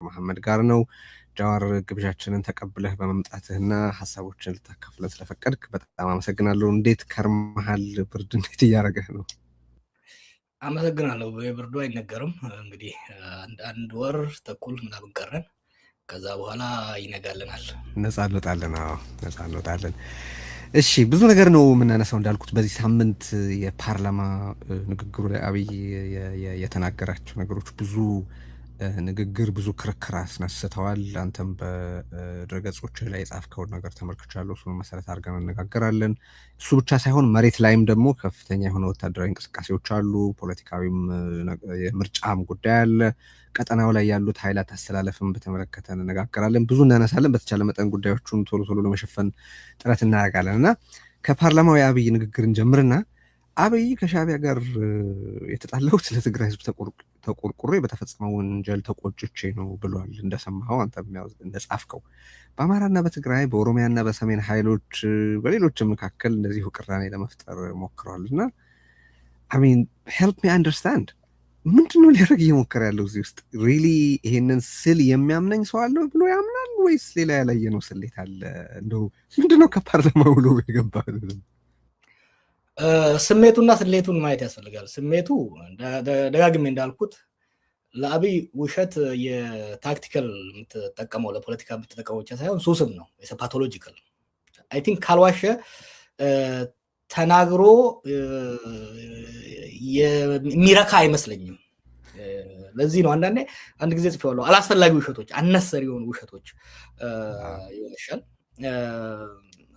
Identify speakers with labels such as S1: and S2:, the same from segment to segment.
S1: መሐመድ ጋር ነው። ጃዋር ግብዣችንን ተቀብለህ በመምጣትህና ሀሳቦችን ልታካፍለን ስለፈቀድክ በጣም አመሰግናለሁ። እንዴት ከርመሃል? ብርድ እንዴት እያደረገህ ነው?
S2: አመሰግናለሁ። የብርዱ አይነገርም። እንግዲህ አንድ ወር ተኩል ምናምን ቀረን። ከዛ በኋላ ይነጋልናል።
S1: ነፃ እንወጣለን። እሺ፣ ብዙ ነገር ነው የምናነሳው። እንዳልኩት በዚህ ሳምንት የፓርላማ ንግግሩ ላይ አብይ የተናገራቸው ነገሮች ብዙ ንግግር፣ ብዙ ክርክር አስነስተዋል። አንተም በድረገጾች ላይ የጻፍከውን ነገር ተመልክቻለሁ። እሱን መሰረት አድርገን እነጋገራለን። እሱ ብቻ ሳይሆን መሬት ላይም ደግሞ ከፍተኛ የሆነ ወታደራዊ እንቅስቃሴዎች አሉ። ፖለቲካዊም የምርጫም ጉዳይ አለ። ቀጠናው ላይ ያሉት ኃይላት አስተላለፍን በተመለከተ እንነጋገራለን። ብዙ እናነሳለን። በተቻለ መጠን ጉዳዮቹን ቶሎ ቶሎ ለመሸፈን ጥረት እናደርጋለን እና ከፓርላማው የአብይ ንግግርን ጀምርና አብይ ከሻዕቢያ ጋር የተጣላሁት ለትግራይ ሕዝብ ተቆርቁሬ በተፈጸመው ወንጀል ተቆጭቼ ነው ብሏል። እንደሰማኸው አንተ እንደጻፍከው በአማራና በትግራይ በኦሮሚያና በሰሜን ኃይሎች በሌሎችም መካከል እንደዚሁ ቅራኔ ለመፍጠር ሞክረዋል እና አሚን ሄልፕ ሚ አንደርስታንድ ምንድነው ሊያደርግ እየሞከረ ያለው እዚህ ውስጥ? ሪሊ ይሄንን ስል የሚያምነኝ ሰው አለው ብሎ ያምናል ወይስ ሌላ ያላየነው ስሌት አለ? እንደው ምንድነው ከፓርላማ ብሎ የገባ?
S2: ስሜቱና ስሌቱን ማየት ያስፈልጋል። ስሜቱ ደጋግሜ እንዳልኩት ለአብይ ውሸት የታክቲካል የምትጠቀመው ለፖለቲካ የምትጠቀመው ብቻ ሳይሆን ሱስም ነው። ፓቶሎጂካል አይ ቲንክ ካልዋሸ ተናግሮ የሚረካ አይመስለኝም። ለዚህ ነው አንድ ጊዜ ጽፌዋለሁ፣ አላስፈላጊ ውሸቶች፣ አነሰሪ የሆኑ ውሸቶች ይወሻል።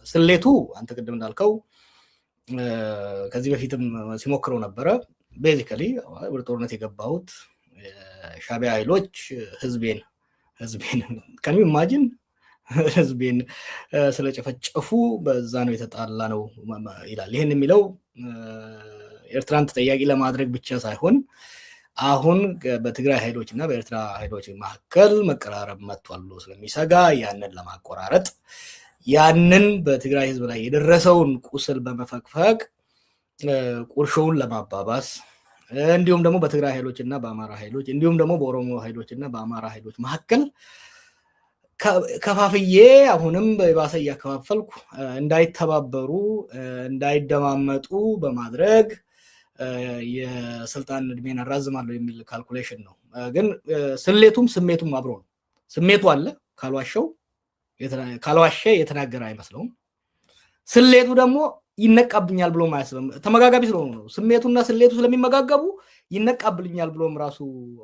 S2: ስሌቱ አንተ ቅድም እንዳልከው ከዚህ በፊትም ሲሞክረው ነበረ። ቤዚካሊ ወደ ጦርነት የገባሁት ሻዕቢያ ኃይሎች ህዝቤን ከኔ ኢማጂን ህዝቤን ስለጨፈጨፉ በዛ ነው የተጣላ ነው ይላል። ይሄን የሚለው ኤርትራን ተጠያቂ ለማድረግ ብቻ ሳይሆን አሁን በትግራይ ኃይሎች እና በኤርትራ ኃይሎች መካከል መቀራረብ መጥቷል ብሎ ስለሚሰጋ ያንን ለማቆራረጥ ያንን በትግራይ ህዝብ ላይ የደረሰውን ቁስል በመፈቅፈቅ ቁርሾውን ለማባባስ እንዲሁም ደግሞ በትግራይ ኃይሎች እና በአማራ ኃይሎች እንዲሁም ደግሞ በኦሮሞ ኃይሎች እና በአማራ ኃይሎች መካከል ከፋፍዬ አሁንም በባሰ እያከፋፈልኩ እንዳይተባበሩ እንዳይደማመጡ በማድረግ የስልጣን እድሜን አራዝማለሁ የሚል ካልኩሌሽን ነው። ግን ስሌቱም ስሜቱም አብሮ ነው። ስሜቱ አለ፣ ካልዋሸ የተናገረ አይመስለውም። ስሌቱ ደግሞ ይነቃብኛል ብሎም አያስብም። ተመጋጋቢ ስለሆኑ ነው። ስሜቱና ስሌቱ ስለሚመጋገቡ ይነቃብልኛል ብሎም ራሱ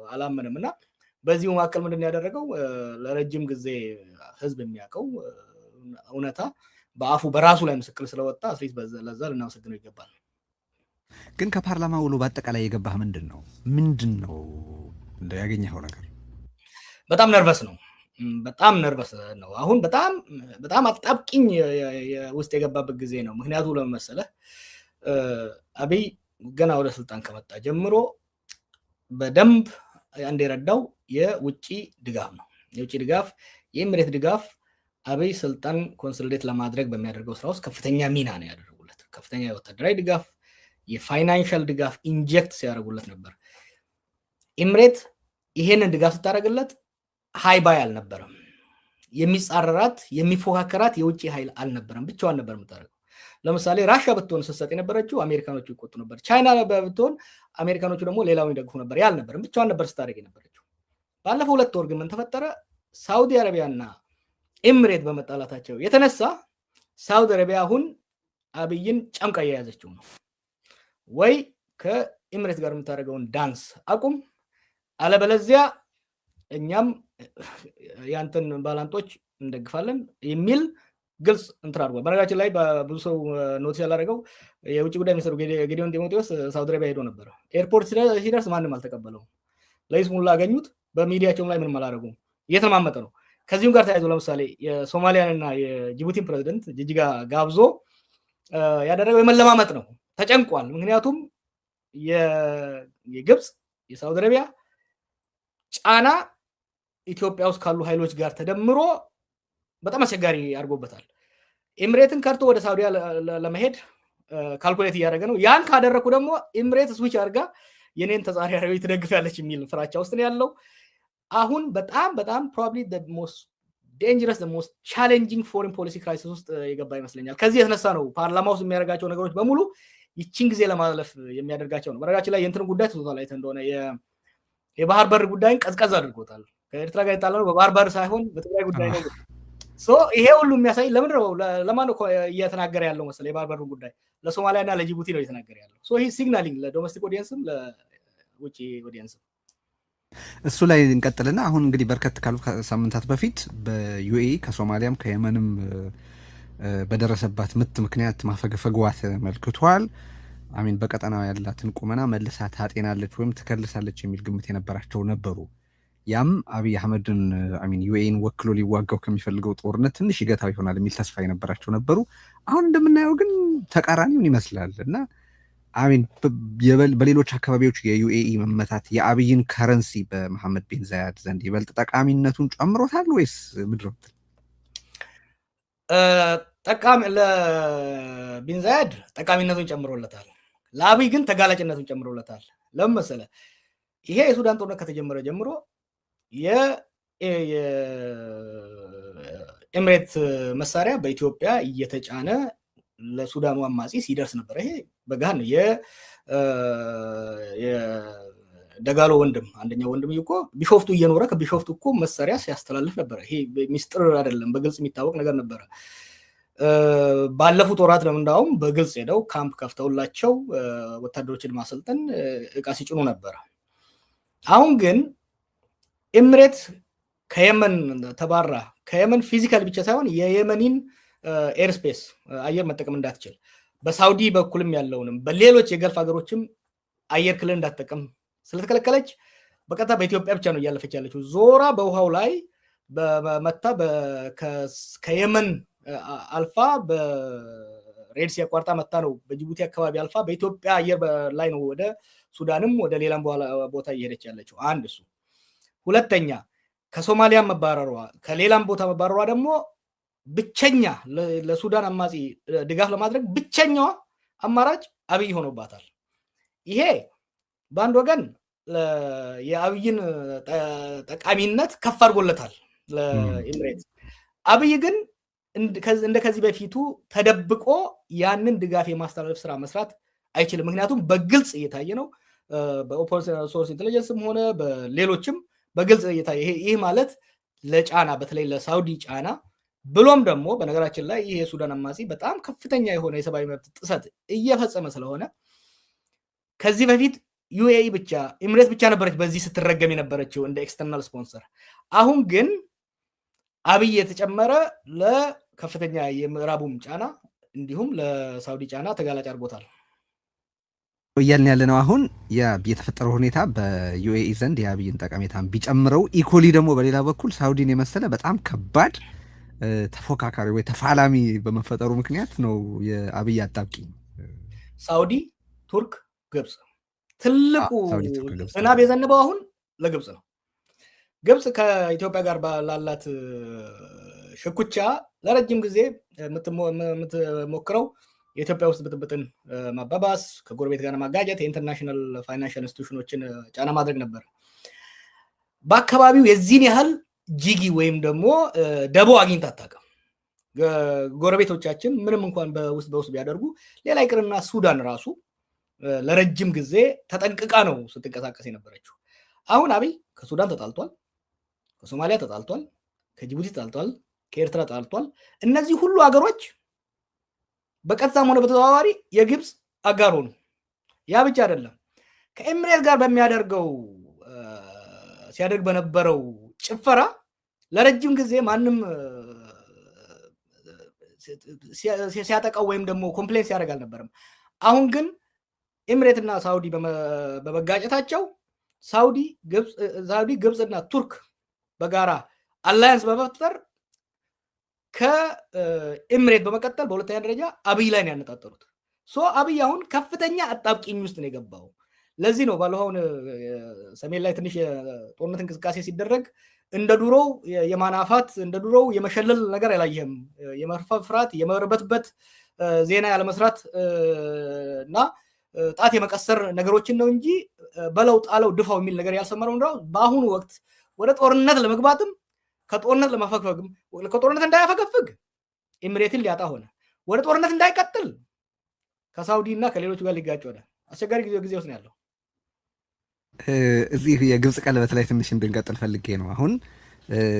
S2: አላመንም እና በዚሁ መካከል ምንድን ያደረገው ለረጅም ጊዜ ህዝብ የሚያውቀው እውነታ በአፉ በራሱ ላይ ምስክር ስለወጣ አትሊስት ለዛ ልናመሰግነው ይገባል።
S1: ግን ከፓርላማ ውሎ በአጠቃላይ የገባህ ምንድን ነው ያገኘኸው ነገር?
S2: በጣም ነርቨስ ነው። አሁን በጣም አጣብቂኝ ውስጥ የገባበት ጊዜ ነው። ምክንያቱ ለምን መሰለህ? አብይ ገና ወደ ስልጣን ከመጣ ጀምሮ በደንብ አንድ የረዳው የውጭ ድጋፍ ነው። የውጭ ድጋፍ፣ የኤምሬት ድጋፍ አብይ ስልጣን ኮንሶሊዴት ለማድረግ በሚያደርገው ስራ ውስጥ ከፍተኛ ሚና ነው ያደረጉለት። ከፍተኛ የወታደራዊ ድጋፍ፣ የፋይናንሻል ድጋፍ ኢንጀክት ሲያደርጉለት ነበር። ኤምሬት ይሄንን ድጋፍ ስታደርግለት ሃይ ባይ አልነበረም። የሚጻረራት የሚፎካከራት የውጭ ኃይል አልነበረም። ብቻዋን ነበር የምታደርገው። ለምሳሌ ራሽያ ብትሆን ስትሰጥ የነበረችው አሜሪካኖቹ ይቆጡ ነበር። ቻይና ብትሆን አሜሪካኖቹ ደግሞ ሌላውን ይደግፉ ነበር። ያልነበረም ብቻዋን ነበር ስታደርግ የነበረችው። ባለፈው 2 ወር ግን ምን ተፈጠረ? ሳውዲ አረቢያና ኤምሬት በመጣላታቸው የተነሳ ሳውዲ አረቢያ አሁን አብይን ጨምቃ እየያዘችው ነው። ወይ ከኤምሬት ጋር የምታደርገውን ዳንስ አቁም፣ አለበለዚያ እኛም ያንተን ባላንጦች እንደግፋለን የሚል ግልጽ እንትን አድርጓል። በነገራችን ላይ ብዙ ሰው ኖቲስ ያላደረገው የውጭ ጉዳይ ሚኒስትሩ ጌዲዮን ጢሞቴዎስ ሳውዲ አረቢያ ሄዶ ነበረ። ኤርፖርት ሲደርስ ማንም አልተቀበለው። ለይስሙላ አገኙት። በሚዲያቸውም ላይ ምንም አላደረጉም። እየተማመጠ ነው። ከዚሁም ጋር ተያይዞ ለምሳሌ የሶማሊያንና የጅቡቲን ፕሬዚደንት ጅጅጋ ጋብዞ ያደረገው የመለማመጥ ነው። ተጨንቋል። ምክንያቱም የግብፅ የሳውዲ አረቢያ ጫና ኢትዮጵያ ውስጥ ካሉ ኃይሎች ጋር ተደምሮ በጣም አስቸጋሪ አድርጎበታል። ኤምሬትን ከርቶ ወደ ሳውዲ ለመሄድ ካልኩሌት እያደረገ ነው። ያን ካደረኩ ደግሞ ኤምሬት ስዊች አድርጋ የኔን ተጻራሪ ትደግፋለች የሚል ፍራቻ ውስጥ ነው ያለው። አሁን በጣም probably the most dangerous the most challenging foreign policy crisis ውስጥ የገባ ይመስለኛል። ከዚህ የተነሳ ነው ፓርላማ ውስጥ የሚያደርጋቸው ነገሮች በሙሉ ይቺን ጊዜ ለማለፍ የሚያደርጋቸው ነው። በረጋችን ላይ የእንትን ጉዳይ ተውቷል አይተ እንደሆነ የባህር በር ጉዳይን ቀዝቀዝ አድርጎታል። ከኤርትራ ጋር የጣለው በባህር በር ሳይሆን በትግራይ ጉዳይ ነው። ይሄ ሁሉ የሚያሳይ ለምንድን ነው ለማን እየተናገረ ያለው መሰለህ? የባህር በር ጉዳይ ለሶማሊያና ለጅቡቲ ነው እየተናገረ ያለው። ይሄ ሲግናሊንግ ለዶሜስቲክ ኦዲየንስም ለውጭ ኦዲየንስም።
S1: እሱ ላይ እንቀጥልና አሁን እንግዲህ በርከት ካሉ ሳምንታት በፊት በዩኤኢ ከሶማሊያም ከየመንም በደረሰባት ምት ምክንያት ማፈግፈግዋ ተመልክቷል። አሚን በቀጠናው ያላትን ቁመና መልሳ ታጤናለች ወይም ትከልሳለች የሚል ግምት የነበራቸው ነበሩ። ያም አብይ አህመድን አሚን ዩኤኢን ወክሎ ሊዋጋው ከሚፈልገው ጦርነት ትንሽ ይገታው ይሆናል የሚል ተስፋ የነበራቸው ነበሩ። አሁን እንደምናየው ግን ተቃራኒውን ይመስላል እና አሚን በሌሎች አካባቢዎች የዩኤኢ መመታት የአብይን ከረንሲ በመሐመድ ቢን ዛያድ ዘንድ ይበልጥ ጠቃሚነቱን ጨምሮታል ወይስ ምድር?
S2: ጠቃሚ ለቢን ዛያድ ጠቃሚነቱን ጨምሮለታል። ለአብይ ግን ተጋላጭነቱን ጨምሮለታል። ለምን መሰለህ? ይሄ የሱዳን ጦርነት ከተጀመረ ጀምሮ የኤምሬት መሳሪያ በኢትዮጵያ እየተጫነ ለሱዳኑ አማጺ ሲደርስ ነበር። ይሄ በጋን ነው። የደጋሎ ወንድም አንደኛው ወንድም እኮ ቢሾፍቱ እየኖረ ከቢሾፍቱ እኮ መሳሪያ ሲያስተላልፍ ነበር። ይሄ ሚስጥር አይደለም፣ በግልጽ የሚታወቅ ነገር ነበር። ባለፉት ወራት ነው እንዳውም በግልጽ ሄደው ካምፕ ከፍተውላቸው ወታደሮችን ማሰልጠን እቃ ሲጭኑ ነበር። አሁን ግን ኤምሬት ከየመን ተባራ ከየመን ፊዚካል ብቻ ሳይሆን የየመኒን ኤርስፔስ አየር መጠቀም እንዳትችል በሳውዲ በኩልም ያለውንም በሌሎች የገልፍ ሀገሮችም አየር ክልል እንዳትጠቀም ስለተከለከለች በቀጥታ በኢትዮጵያ ብቻ ነው እያለፈች ያለችው። ዞራ በውሃው ላይ በመታ ከየመን አልፋ በሬድሲ አቋርጣ መታ ነው በጅቡቲ አካባቢ አልፋ በኢትዮጵያ አየር ላይ ነው ወደ ሱዳንም ወደ ሌላም ቦታ እየሄደች ያለችው። አንድ እሱ። ሁለተኛ ከሶማሊያ መባረሯ ከሌላም ቦታ መባረሯ ደግሞ ብቸኛ ለሱዳን አማጺ ድጋፍ ለማድረግ ብቸኛዋ አማራጭ አብይ ሆኖባታል። ይሄ በአንድ ወገን የአብይን ጠቃሚነት ከፍ አድርጎለታል ለኤምሬት። አብይ ግን እንደ ከዚህ በፊቱ ተደብቆ ያንን ድጋፍ የማስተላለፍ ስራ መስራት አይችልም። ምክንያቱም በግልጽ እየታየ ነው። በኦፕን ሶርስ ኢንተለጀንስም ሆነ በሌሎችም በግልጽ እየታየ ይህ ማለት ለጫና በተለይ ለሳውዲ ጫና ብሎም ደግሞ በነገራችን ላይ ይህ የሱዳን አማጺ በጣም ከፍተኛ የሆነ የሰብአዊ መብት ጥሰት እየፈጸመ ስለሆነ ከዚህ በፊት ዩኤኢ ብቻ ኤምሬት ብቻ ነበረች በዚህ ስትረገም የነበረችው እንደ ኤክስተርናል ስፖንሰር። አሁን ግን አብይ የተጨመረ ለከፍተኛ የምዕራቡም ጫና እንዲሁም ለሳውዲ ጫና ተጋላጭ አድርጎታል።
S1: እያልን ያለ ነው። አሁን የተፈጠረው ሁኔታ በዩኤኢ ዘንድ የአብይን ጠቀሜታን ቢጨምረው ኢኮሊ ደግሞ በሌላ በኩል ሳውዲን የመሰለ በጣም ከባድ ተፎካካሪ ወይ ተፋላሚ በመፈጠሩ ምክንያት ነው የአብይ አጣብቂኝ።
S2: ሳውዲ፣ ቱርክ፣ ግብጽ ትልቁ ዝናብ የዘነበው አሁን ለግብጽ ነው። ግብጽ ከኢትዮጵያ ጋር ላላት ሽኩቻ ለረጅም ጊዜ የምትሞክረው የኢትዮጵያ ውስጥ ብጥብጥን ማባባስ፣ ከጎረቤት ጋር ማጋጨት፣ የኢንተርናሽናል ፋይናንሻል ኢንስቲትዩሽኖችን ጫና ማድረግ ነበር። በአካባቢው የዚህን ያህል ጂጊ ወይም ደግሞ ደቦ አግኝታ አታውቅም። ጎረቤቶቻችን ምንም እንኳን በውስጥ ቢያደርጉ ሌላ ይቅርና ሱዳን ራሱ ለረጅም ጊዜ ተጠንቅቃ ነው ስትንቀሳቀስ የነበረችው። አሁን አብይ ከሱዳን ተጣልቷል፣ ከሶማሊያ ተጣልቷል፣ ከጅቡቲ ተጣልቷል፣ ከኤርትራ ተጣልቷል። እነዚህ ሁሉ ሀገሮች በቀጥታም ሆነ በተዘዋዋሪ የግብጽ አጋር ሆኑ። ያ ብቻ አይደለም፣ ከኤምሬት ጋር በሚያደርገው ሲያደርግ በነበረው ጭፈራ ለረጅም ጊዜ ማንም ሲያጠቃው ወይም ደግሞ ኮምፕሌንስ ሲያደርግ አልነበረም። አሁን ግን ኤምሬት እና ሳውዲ በመጋጨታቸው ሳውዲ፣ ግብጽና ቱርክ በጋራ አላያንስ በመፍጠር ከኤምሬት በመቀጠል በሁለተኛ ደረጃ አብይ ላይ ነው ያነጣጠሩት። አብይ አሁን ከፍተኛ አጣብቂኝ ውስጥ ነው የገባው። ለዚህ ነው ባለፈው ሰሜን ላይ ትንሽ የጦርነት እንቅስቃሴ ሲደረግ እንደ ድሮው የማናፋት እንደ ድሮው የመሸለል ነገር አላየህም። የመፍራት የመርበትበት ዜና ያለመስራት እና ጣት የመቀሰር ነገሮችን ነው እንጂ በለው ጣለው ድፋው የሚል ነገር ያልሰመረው እንደው በአሁኑ ወቅት ወደ ጦርነት ለመግባትም ከጦርነት ለማፈግፈግም ከጦርነት እንዳያፈገፍግ ኤሚሬትን ሊያጣ ሆነ። ወደ ጦርነት እንዳይቀጥል ከሳውዲ እና ከሌሎች ጋር ሊጋጭ ሆነ። አስቸጋሪ ጊዜ ውስጥ ነው ያለው።
S1: እዚህ የግብፅ ቀለበት ላይ ትንሽ እንድንቀጥል ፈልጌ ነው። አሁን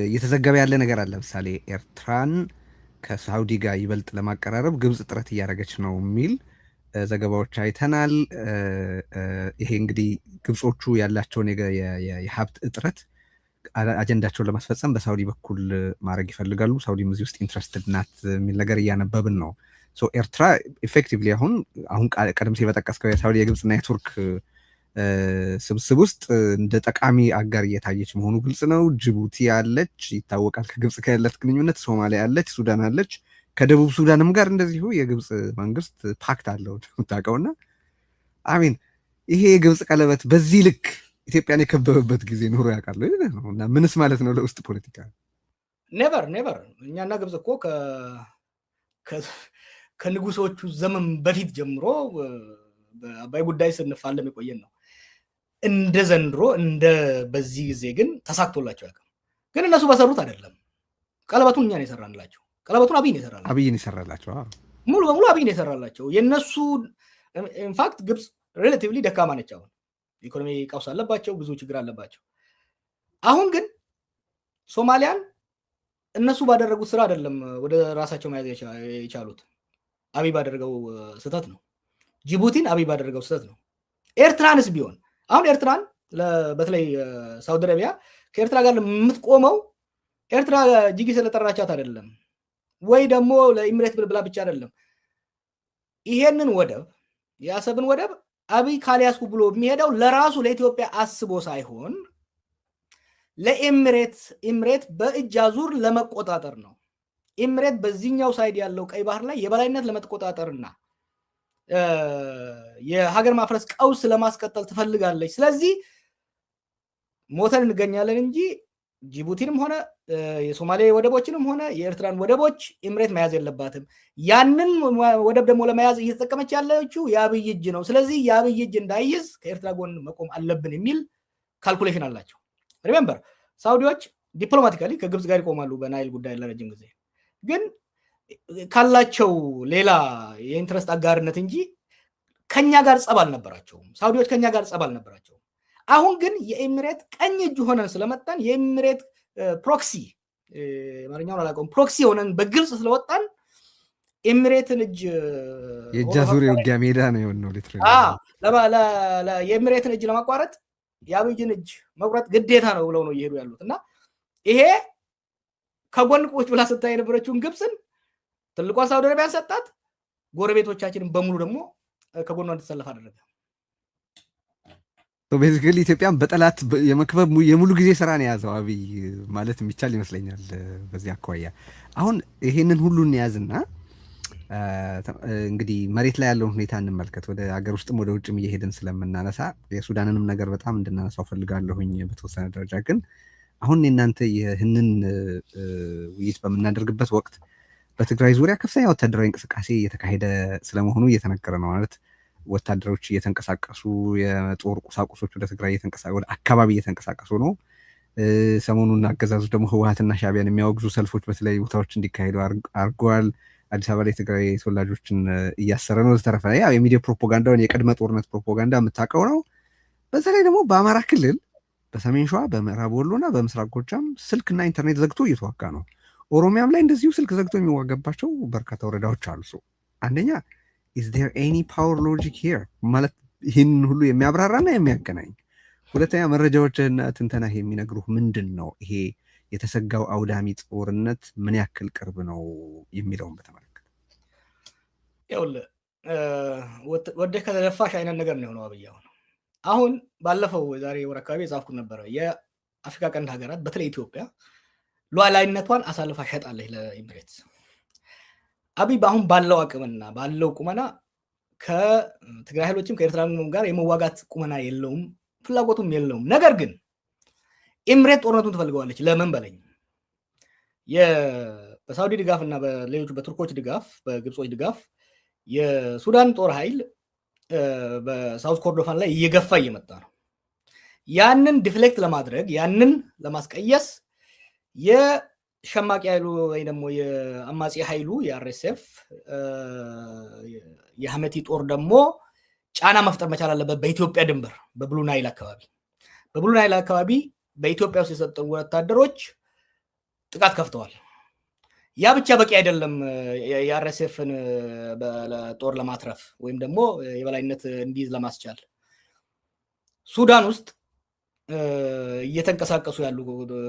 S1: እየተዘገበ ያለ ነገር አለ። ለምሳሌ ኤርትራን ከሳውዲ ጋር ይበልጥ ለማቀራረብ ግብፅ ጥረት እያደረገች ነው የሚል ዘገባዎች አይተናል። ይሄ እንግዲህ ግብጾቹ ያላቸውን የሀብት እጥረት አጀንዳቸውን ለማስፈጸም በሳውዲ በኩል ማድረግ ይፈልጋሉ። ሳውዲም እዚህ ውስጥ ኢንትረስትድ ናት የሚል ነገር እያነበብን ነው። ኤርትራ ኢፌክቲቭሊ አሁን ቀደም ሲል በጠቀስከው የሳውዲ የግብፅና የቱርክ ስብስብ ውስጥ እንደ ጠቃሚ አጋር እየታየች መሆኑ ግልጽ ነው። ጅቡቲ አለች፣ ይታወቃል ከግብፅ ጋር ያላት ግንኙነት። ሶማሊያ አለች፣ ሱዳን አለች። ከደቡብ ሱዳንም ጋር እንደዚሁ የግብፅ መንግስት ፓክት አለው የምታውቀውና አሚን ይሄ የግብፅ ቀለበት በዚህ ልክ ኢትዮጵያን የከበበበት ጊዜ ኖሮ ያውቃሉ እና ምንስ ማለት ነው ለውስጥ ፖለቲካ?
S2: ኔቨር እኛና ግብፅ እኮ ከንጉሶቹ ዘመን በፊት ጀምሮ በአባይ ጉዳይ ስንፋለም የቆየን ነው። እንደ ዘንድሮ እንደ በዚህ ጊዜ ግን ተሳክቶላቸው ያውቃል። ግን እነሱ በሰሩት አይደለም። ቀለበቱን እኛን የሰራንላቸው፣ ቀለበቱን አብይን የሰራላቸው ሙሉ በሙሉ አብይን የሰራላቸው። የነሱ ኢንፋክት ግብፅ ሬላቲቭሊ ደካማ ነች። አሁን ኢኮኖሚ ቀውስ አለባቸው፣ ብዙ ችግር አለባቸው። አሁን ግን ሶማሊያን እነሱ ባደረጉት ስራ አይደለም ወደ ራሳቸው መያዝ የቻሉት፣ አብይ ባደረገው ስህተት ነው። ጅቡቲን አብይ ባደረገው ስህተት ነው። ኤርትራንስ ቢሆን አሁን ኤርትራን በተለይ ሳውዲ አረቢያ ከኤርትራ ጋር የምትቆመው ኤርትራ ጅጊ ስለጠራቻት አይደለም፣ ወይ ደግሞ ለኢሚሬት ብላ ብቻ አይደለም። ይሄንን ወደብ የአሰብን ወደብ አብይ ካልያዝኩ ብሎ የሚሄደው ለራሱ ለኢትዮጵያ አስቦ ሳይሆን ለኢሚሬት በእጅ አዙር ለመቆጣጠር ነው። ኢሚሬት በዚህኛው ሳይድ ያለው ቀይ ባህር ላይ የበላይነት ለመቆጣጠርና የሀገር ማፍረስ ቀውስ ለማስቀጠል ትፈልጋለች። ስለዚህ ሞተን እንገኛለን እንጂ ጅቡቲንም ሆነ የሶማሌ ወደቦችንም ሆነ የኤርትራን ወደቦች ኢሚሬት መያዝ የለባትም። ያንን ወደብ ደግሞ ለመያዝ እየተጠቀመች ያለችው የአብይ እጅ ነው። ስለዚህ የአብይ እጅ እንዳይዝ ከኤርትራ ጎን መቆም አለብን የሚል ካልኩሌሽን አላቸው። ሪሜምበር ሳውዲዎች ዲፕሎማቲካሊ ከግብፅ ጋር ይቆማሉ በናይል ጉዳይ ለረጅም ጊዜ፣ ግን ካላቸው ሌላ የኢንትረስት አጋርነት እንጂ ከኛ ጋር ጸብ አልነበራቸውም። ሳውዲዎች ከኛ ጋር ጸብ አልነበራቸውም። አሁን ግን የኢሚሬት ቀኝ እጅ ሆነን ስለመጣን የኢሚሬት ፕሮክሲ ማርኛውን አላውቀውም፣ ፕሮክሲ ሆነን በግልጽ ስለወጣን ኢሚሬትን እጅ
S1: የእጅ አዙር የውጊያ ሜዳ ነው የሆነው።
S2: የኢሚሬትን እጅ ለማቋረጥ የአብይን እጅ መቁረጥ ግዴታ ነው ብለው ነው እየሄዱ ያሉት እና ይሄ ከጎን ቁጭ ብላ ስታይ የነበረችውን ግብፅን ትልቋን ሳውዲ አረቢያን ሰጣት። ጎረቤቶቻችንን በሙሉ ደግሞ ከጎኗ እንድትሰለፍ አደረገ።
S1: ቤዚካሊ ኢትዮጵያን በጠላት የመክበብ የሙሉ ጊዜ ስራ ነው የያዘው አብይ ማለት የሚቻል ይመስለኛል። በዚህ አኳያ አሁን ይሄንን ሁሉ እንያዝና እንግዲህ መሬት ላይ ያለውን ሁኔታ እንመልከት። ወደ ሀገር ውስጥም ወደ ውጭም እየሄድን ስለምናነሳ የሱዳንንም ነገር በጣም እንድናነሳው ፈልጋለሁኝ በተወሰነ ደረጃ። ግን አሁን እናንተ ይህንን ውይይት በምናደርግበት ወቅት በትግራይ ዙሪያ ከፍተኛ ወታደራዊ እንቅስቃሴ እየተካሄደ ስለመሆኑ እየተነገረ ነው። ማለት ወታደሮች እየተንቀሳቀሱ የጦር ቁሳቁሶች ወደ ትግራይ ወደ አካባቢ እየተንቀሳቀሱ ነው። ሰሞኑን አገዛዙ ደግሞ ህወሓትና ሻዕቢያን የሚያወግዙ ሰልፎች በተለያዩ ቦታዎች እንዲካሄዱ አድርገዋል። አዲስ አበባ ላይ ትግራይ ተወላጆችን እያሰረ ነው። ተረፈ ያው የሚዲያ ፕሮፓጋንዳውን የቅድመ ጦርነት ፕሮፓጋንዳ የምታውቀው ነው። በተለይ ደግሞ በአማራ ክልል በሰሜን ሸዋ፣ በምዕራብ ወሎና በምስራቅ ጎጃም ስልክና ኢንተርኔት ዘግቶ እየተዋጋ ነው። ኦሮሚያም ላይ እንደዚሁ ስልክ ዘግቶ የሚዋጋባቸው በርካታ ወረዳዎች አሉ። አንደኛ is there any power logic here ማለት ይህን ሁሉ የሚያብራራና የሚያገናኝ። ሁለተኛ መረጃዎችና ትንተና የሚነግሩህ ምንድን ነው? ይሄ የተሰጋው አውዳሚ ጦርነት ምን ያክል ቅርብ ነው የሚለውን በተመለከተ
S2: ይኸውልህ ወደ ከተደፋሽ አይነት ነገር ነው የሆነው አብይ። አሁን ባለፈው ዛሬ ወር አካባቢ የጻፍኩት ነበረ። የአፍሪካ ቀንድ ሀገራት በተለይ ኢትዮጵያ ሉዓላዊነቷን አሳልፋ ሸጣለች ለኢሚሬትስ። አብይ በአሁን ባለው አቅምና ባለው ቁመና ከትግራይ ኃይሎችም ከኤርትራ ጋር የመዋጋት ቁመና የለውም፣ ፍላጎቱም የለውም። ነገር ግን ኢሚሬት ጦርነቱን ትፈልገዋለች። ለምን በለኝ፣ በሳውዲ ድጋፍ እና በሌሎች በቱርኮች ድጋፍ፣ በግብጾች ድጋፍ የሱዳን ጦር ኃይል በሳውት ኮርዶፋን ላይ እየገፋ እየመጣ ነው። ያንን ዲፍሌክት ለማድረግ ያንን ለማስቀየስ የሸማቂ ኃይሉ ወይ ደግሞ የአማጺ ኃይሉ የአርኤስኤፍ የሐመቲ ጦር ደግሞ ጫና መፍጠር መቻል አለበት በኢትዮጵያ ድንበር በብሉ ናይል አካባቢ በኢትዮጵያ ውስጥ የሰጠሩ ወታደሮች ጥቃት ከፍተዋል። ያ ብቻ በቂ አይደለም የአርኤስኤፍን ጦር ለማትረፍ ወይም ደግሞ የበላይነት እንዲይዝ ለማስቻል ሱዳን ውስጥ እየተንቀሳቀሱ ያሉ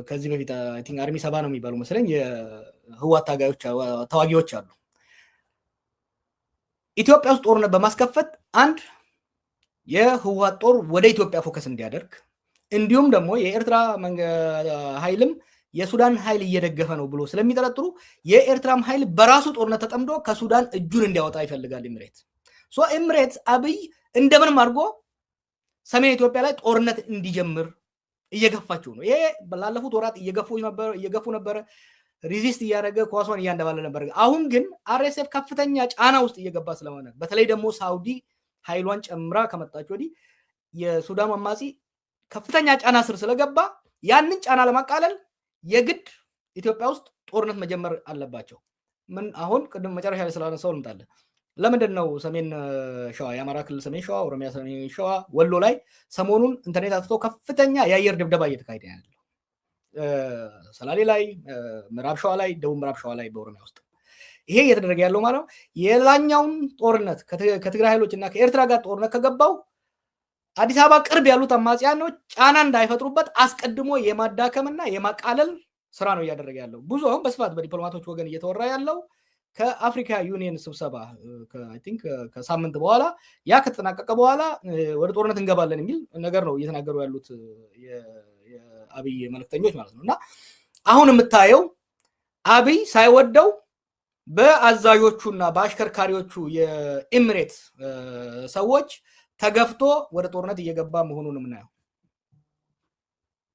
S2: ከዚህ በፊት አይ ቲንክ አርሚ 70 ነው የሚባሉ መሰለኝ የህወሓት ተዋጊዎች አሉ። ኢትዮጵያ ውስጥ ጦርነት በማስከፈት አንድ የህወሓት ጦር ወደ ኢትዮጵያ ፎከስ እንዲያደርግ እንዲሁም ደግሞ የኤርትራ ኃይልም የሱዳን ኃይል እየደገፈ ነው ብሎ ስለሚጠረጥሩ የኤርትራም ኃይል በራሱ ጦርነት ተጠምዶ ከሱዳን እጁን እንዲያወጣ ይፈልጋል ኤምሬት አብይ እንደምንም አድርጎ ሰሜን ኢትዮጵያ ላይ ጦርነት እንዲጀምር እየገፋቸው ነው። ይሄ ባለፉት ወራት እየገፉ ነበር ሪዚስት እያደረገ ኳሷን እያንደባለ ነበር። አሁን ግን አርኤስኤፍ ከፍተኛ ጫና ውስጥ እየገባ ስለሆነ በተለይ ደግሞ ሳውዲ ኃይሏን ጨምራ ከመጣች ወዲህ የሱዳን አማጺ ከፍተኛ ጫና ስር ስለገባ ያንን ጫና ለማቃለል የግድ ኢትዮጵያ ውስጥ ጦርነት መጀመር አለባቸው። ምን አሁን ቅድም መጨረሻ ላይ ስላነሳው ልምጣለ ለምንድን ነው ሰሜን ሸዋ የአማራ ክልል ሰሜን ሸዋ ኦሮሚያ ሰሜን ሸዋ ወሎ ላይ ሰሞኑን ኢንተርኔት አጥቶ ከፍተኛ የአየር ድብደባ እየተካሄደ ያለው ሰላሌ ላይ ምዕራብ ሸዋ ላይ ደቡብ ምዕራብ ሸዋ ላይ በኦሮሚያ ውስጥ ይሄ እየተደረገ ያለው ማለት ነው የላኛውን ጦርነት ከትግራይ ኃይሎች እና ከኤርትራ ጋር ጦርነት ከገባው አዲስ አበባ ቅርብ ያሉት አማጺያኖች ጫና እንዳይፈጥሩበት አስቀድሞ የማዳከምና የማቃለል ስራ ነው እያደረገ ያለው። ብዙ አሁን በስፋት በዲፕሎማቶች ወገን እየተወራ ያለው ከአፍሪካ ዩኒየን ስብሰባ አይ ቲንክ ከሳምንት በኋላ ያ ከተጠናቀቀ በኋላ ወደ ጦርነት እንገባለን የሚል ነገር ነው እየተናገሩ ያሉት የአብይ መልእክተኞች ማለት ነው። እና አሁን የምታየው አብይ ሳይወደው በአዛዦቹና በአሽከርካሪዎቹ የኤምሬት ሰዎች ተገፍቶ ወደ ጦርነት እየገባ መሆኑን የምናየው።